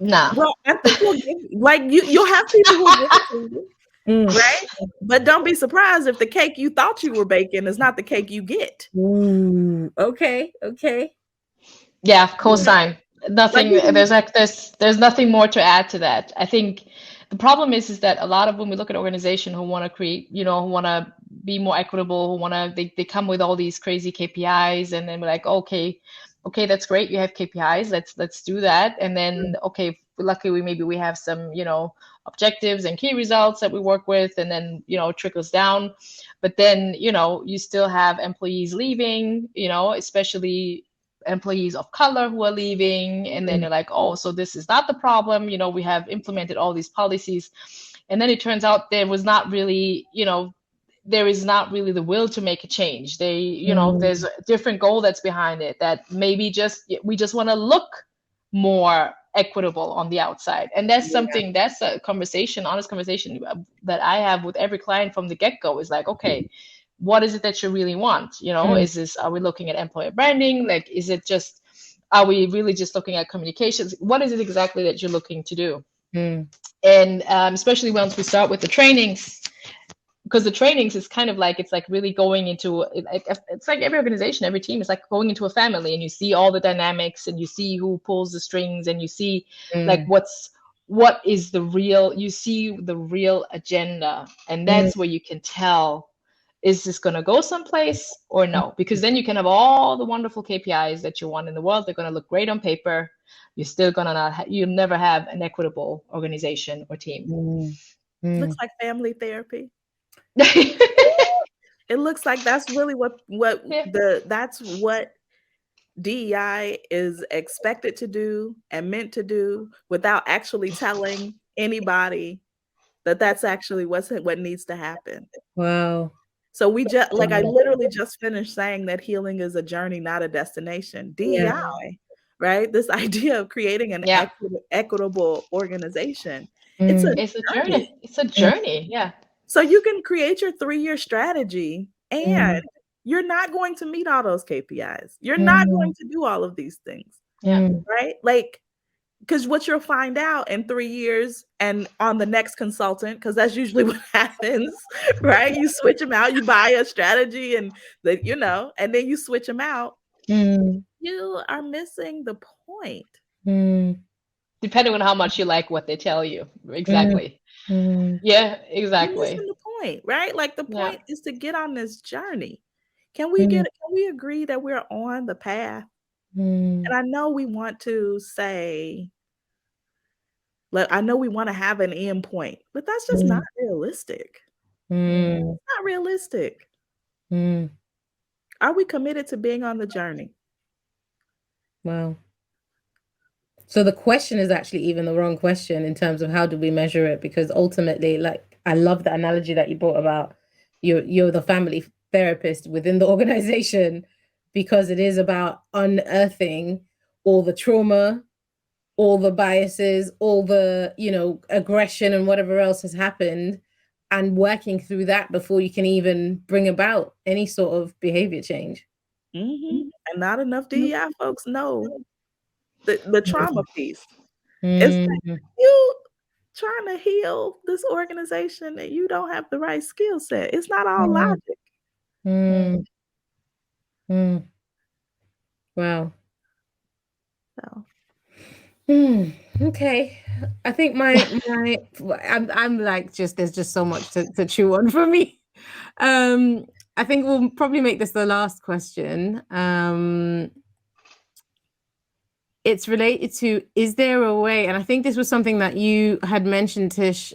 Nah. Well, I think you'll have people who give it to you, right? But don't be surprised if the cake you thought you were baking is not the cake you get. Okay. Yeah, cosign. Nothing. There's nothing more to add to that. I think the problem is that a lot of when we look at organizations who want to create, who want to be more equitable, who want to, they come with all these crazy KPIs, and then we're like, okay, that's great. You have KPIs. Let's do that. And then, okay, luckily we have some, objectives and key results that we work with, and then, it trickles down. But then, you still have employees leaving, especially employees of color who are leaving, and then you're like, oh, so this is not the problem. We have implemented all these policies, and then it turns out there is not really the will to make a change. There's a different goal that's behind it, that maybe we just want to look more equitable on the outside. And that's something, that's a honest conversation that I have with every client from the get-go, is like, okay, what is it that you really want? Are we looking at employer branding? Like, are we really just looking at communications? What is it exactly that you're looking to do? And especially once we start with the trainings, because the trainings is kind of like, it's like really going into, it's like every organization, every team is like going into a family, and you see all the dynamics, and you see who pulls the strings, and you see like what is the real, you see the real agenda, and that's where you can tell, is this going to go someplace or no? Because then you can have all the wonderful KPIs that you want in the world. They're going to look great on paper. You're still going to not, you'll never have an equitable organization or team. Looks like family therapy. It looks like that's really that's what DEI is expected to do and meant to do, without actually telling anybody that that's actually what needs to happen. Wow. So we just, like, I literally just finished saying that healing is a journey, not a destination. DEI, right? This idea of creating an equitable organization. It's a journey. It's a journey. Yeah. So you can create your 3-year strategy, and you're not going to meet all those KPIs. You're not going to do all of these things. Right? Like, because what you'll find out in 3 years and on the next consultant, because that's usually what happens, right? You switch them out, you buy a strategy, and and then you switch them out. You are missing the point. Depending on how much you like what they tell you. Exactly. Yeah, exactly. You're missing the point, right? Like, the point is to get on this journey. Can we agree that we're on the path? And I know we want to say, I know we want to have an end point, but that's just not realistic. It's not realistic. Are we committed to being on the journey? Wow. So the question is actually even the wrong question in terms of how do we measure it? Because ultimately, like, I love the analogy that you brought about you're the family therapist within the organization, because it is about unearthing all the trauma, all the biases, all the, aggression and whatever else has happened, and working through that before you can even bring about any sort of behavior change. And not enough DEI folks know the trauma piece. It's like, you trying to heal this organization and you don't have the right skill set. It's not all logic. Wow. So. Okay. I think I'm like, there's just so much to chew on for me. I think we'll probably make this the last question. It's related to, is there a way, and I think this was something that you had mentioned, Tish,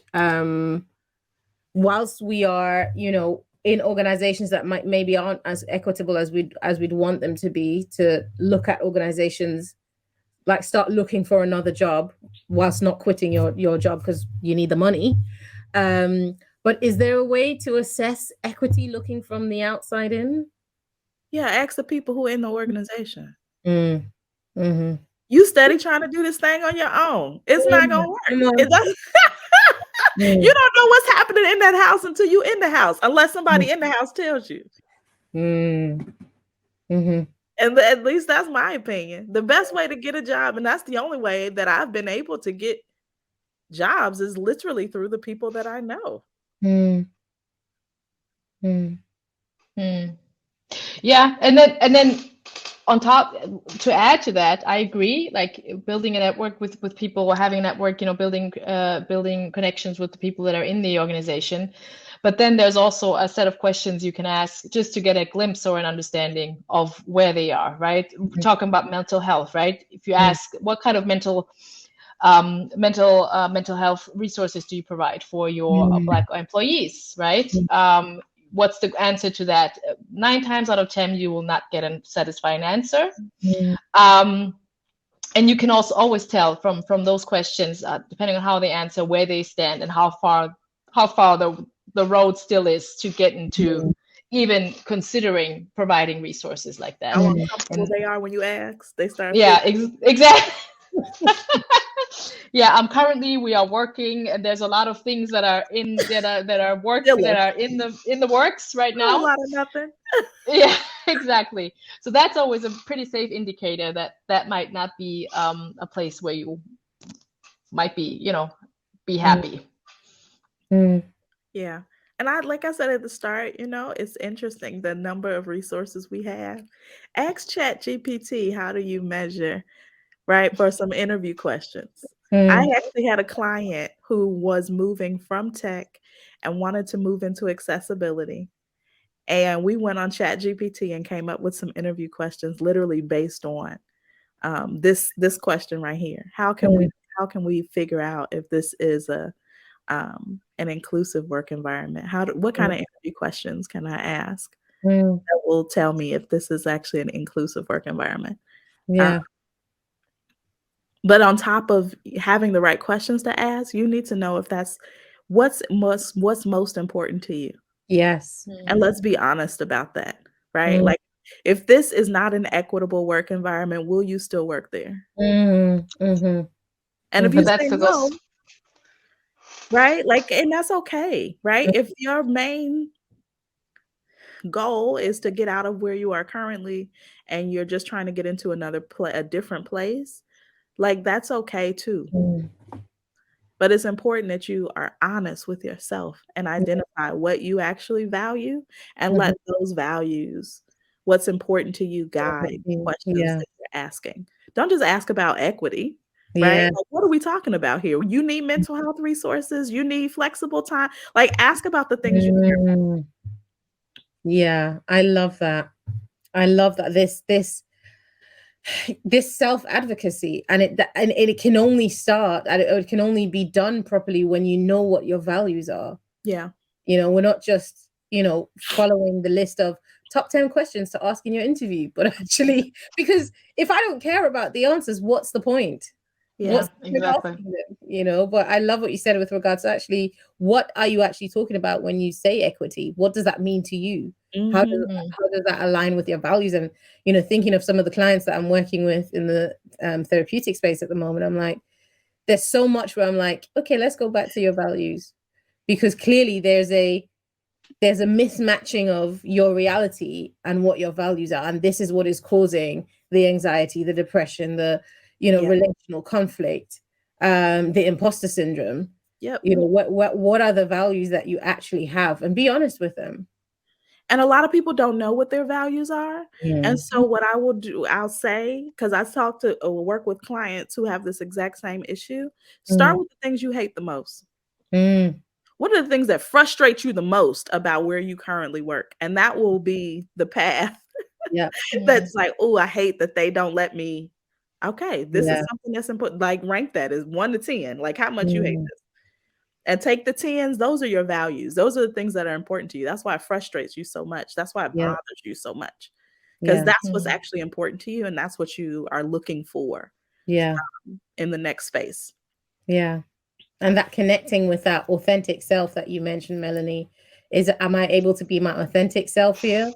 whilst we are, in organizations that maybe aren't as equitable as we'd want them to be, to look at organizations, like, start looking for another job whilst not quitting your job because you need the money. But is there a way to assess equity looking from the outside in? Yeah, ask the people who are in the organization. You steady trying to do this thing on your own. It's not gonna work. You don't know what's happening in that house until you in the house, unless somebody in the house tells you. And at least that's my opinion. The best way to get a job, and that's the only way that I've been able to get jobs, is literally through the people that I know. Yeah, and then on top, to add to that, I agree. Like, building a network with people, or having a network, building connections with the people that are in the organization. But then there's also a set of questions you can ask just to get a glimpse or an understanding of where they are, right? We're talking about mental health, right? If you ask, what kind of mental health resources do you provide for your Black employees, right? What's the answer to that? 9 times out of 10, you will not get a satisfying answer. And you can also always tell from those questions, depending on how they answer, where they stand and how far the road still is to get into even considering providing resources like that. How uncomfortable they are when you ask. They start. Yeah, exactly. Yeah, currently we are working, and there's a lot of things that are in the works right now. A lot of nothing. Yeah, exactly. So that's always a pretty safe indicator that might not be a place where you might be, be happy. Yeah. And like I said at the start, it's interesting the number of resources we have. Ask ChatGPT, how do you measure, right, for some interview questions. I actually had a client who was moving from tech and wanted to move into accessibility. And we went on ChatGPT and came up with some interview questions literally based on this question right here. How can we figure out if this is an inclusive work environment? What kind of interview questions can I ask that will tell me if this is actually an inclusive work environment? Yeah. But on top of having the right questions to ask, you need to know if that's what's most important to you. Yes. And let's be honest about that, right? Like, if this is not an equitable work environment, will you still work there? And if you say no, right? Like, and that's okay, right? If your main goal is to get out of where you are currently and you're just trying to get into a different place, like, that's okay too. But it's important that you are honest with yourself and identify what you actually value and let those values, what's important to you, guide questions that you're asking. Don't just ask about equity, right? Like, what are we talking about here? You need mental health resources. You need flexible time. Like, ask about the things you care about. Yeah, I love that. I love that. This self-advocacy, and it can only start, and it can only be done properly when you know what your values are. Yeah. We're not just, following the list of top 10 questions to ask in your interview, but actually, because if I don't care about the answers, what's the point? Yeah, exactly. But I love what you said with regards to actually, what are you actually talking about when you say equity? What does that mean to you? How does that align with your values? And, thinking of some of the clients that I'm working with in the therapeutic space at the moment, I'm like, there's so much where I'm like, okay, let's go back to your values, because clearly there's a mismatching of your reality and what your values are. And this is what is causing the anxiety, the depression, the, relational conflict, the imposter syndrome. Yep. What are the values that you actually have, and be honest with them. And a lot of people don't know what their values are. And so what I will do, I'll say, because I talk to or work with clients who have this exact same issue, start with the things you hate the most. What are the things that frustrate you the most about where you currently work? And that will be the path. That's like, oh, I hate that they don't let me. Okay, this is something that's important. Like, rank that as 1 to 10. Like, how much you hate this. And take the 10s. Those are your values. Those are the things that are important to you. That's why it frustrates you so much. That's why it bothers you so much. Because that's what's actually important to you. And that's what you are looking for in the next space. Yeah. And that connecting with that authentic self that you mentioned, Melanie, am I able to be my authentic self here?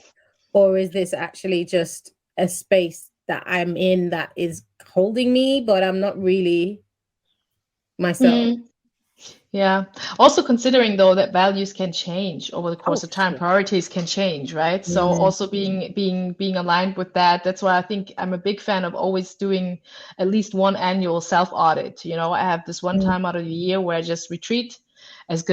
Or is this actually just a space that I'm in that is holding me, but I'm not really myself? Yeah. Also considering though that values can change over the course of time, priorities can change, right? So also being aligned with that. That's why I think I'm a big fan of always doing at least one annual self audit. I have this one time out of the year where I just retreat as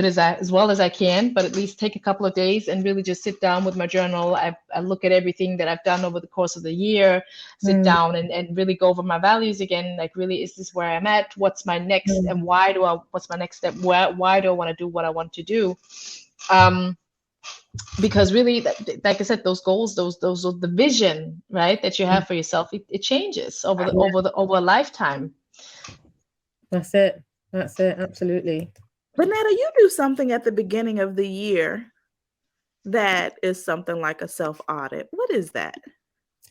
well as I can, but at least take a couple of days and really just sit down with my journal. I look at everything that I've done over the course of the year, sit down and really go over my values again. Like, really, is this where I'm at? What's my next and what's my next step? Why do I want to do what I want to do? Because really, like I said, those goals, those the vision, right, that you have for yourself, it changes over a lifetime. That's it. Absolutely. But Netta, you do something at the beginning of the year that is something like a self-audit. What is that?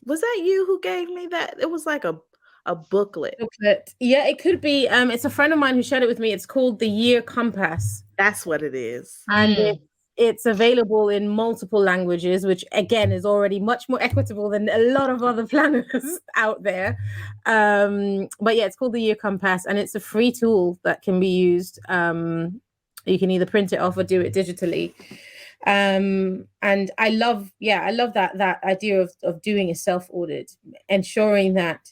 Was that you who gave me that? It was like a booklet. Yeah, it could be. It's a friend of mine who shared it with me. It's called the Year Compass. That's what it is. And it's available in multiple languages, which again is already much more equitable than a lot of other planners out there. But yeah, it's called the Year Compass, and it's a free tool that can be used. You can either print it off or do it digitally. And I love that idea of doing a self-audit, ensuring that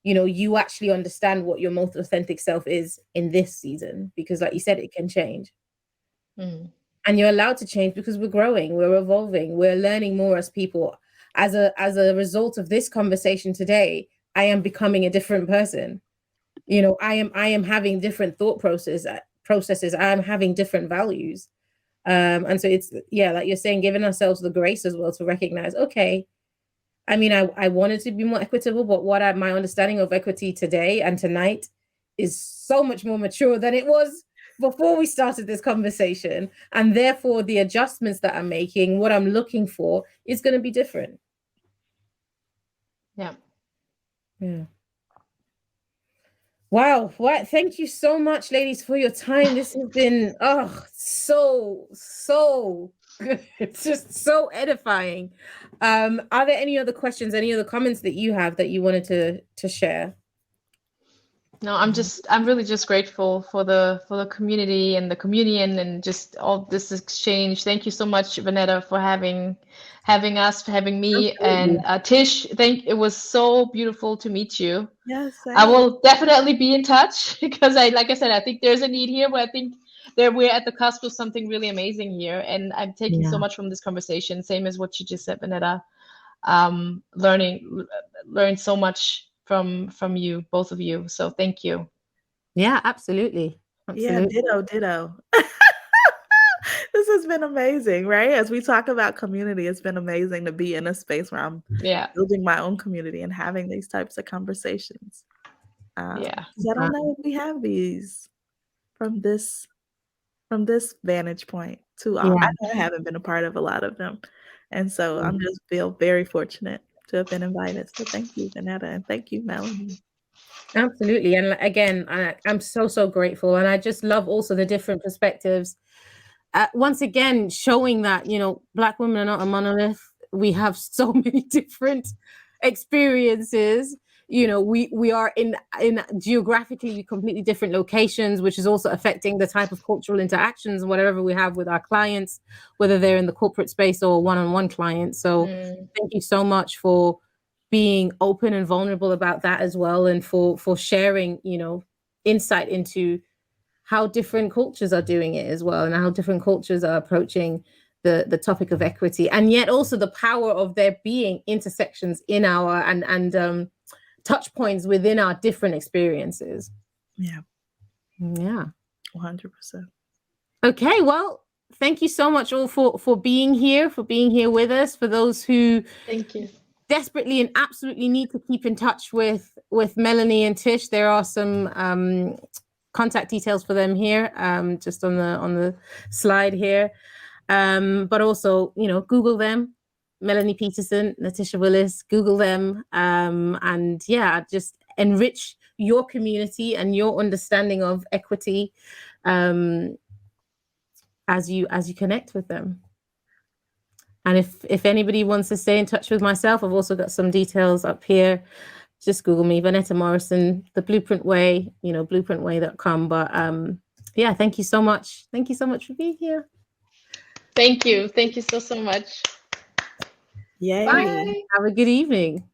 you actually understand what your most authentic self is in this season, because like you said, it can change. And you're allowed to change because we're growing, we're evolving, we're learning more as people. As a result of this conversation today, I am becoming a different person. I am having different thought processes. I am having different values. And so it's, like you're saying, giving ourselves the grace as well to recognize, okay, I mean, I wanted to be more equitable, but my understanding of equity today and tonight is so much more mature than it was before we started this conversation. And therefore, the adjustments that I'm making, what I'm looking for, is going to be different. Yeah. Wow. Thank you so much, ladies, for your time. This has been so good. It's just so edifying. Are there any other questions, any other comments that you have that you wanted to share? No, I'm really just grateful for the community and the communion and just all this exchange. Thank you so much, Vanetta, for having us, for having me. Absolutely. And Tish, it was so beautiful to meet you. Yes, I will definitely be in touch because like I said, I think there's a need here, but I think we're at the cusp of something really amazing here. And I'm taking so much from this conversation, same as what you just said, Vanetta. Learned so much from you, both of you. So thank you. Yeah, absolutely. Yeah, ditto. This has been amazing, right? As we talk about community, it's been amazing to be in a space where I'm building my own community and having these types of conversations. I don't know if we have these from this vantage point too. I haven't been a part of a lot of them. And so I'm just feel very fortunate to have been invited. So thank you, Vanetta, and thank you, Melanie. Absolutely. And again, I'm so grateful. And I just love also the different perspectives. Once again, showing that, Black women are not a monolith. We have so many different experiences. We are in geographically completely different locations, which is also affecting the type of cultural interactions and whatever we have with our clients, whether they're in the corporate space or one-on-one clients. So thank you so much for being open and vulnerable about that as well, and for sharing, insight into how different cultures are doing it as well, and how different cultures are approaching the topic of equity, and yet also the power of there being intersections in our and touch points within our different experiences. Yeah. 100%. Okay, well, thank you so much all for being here with us. For those who thank you desperately and absolutely need to keep in touch with Melanie and Tish, there are some contact details for them here, just on the slide here. But also, Google them, Melanie Peterson, Natisha Willis, Google them, and just enrich your community and your understanding of equity as you connect with them. And if anybody wants to stay in touch with myself, I've also got some details up here. Just Google me, Vanetta Morrison, The Blueprint Way, blueprintway.com. But thank you so much. Thank you so much for being here. Thank you so much. Yay. Bye. Have a good evening.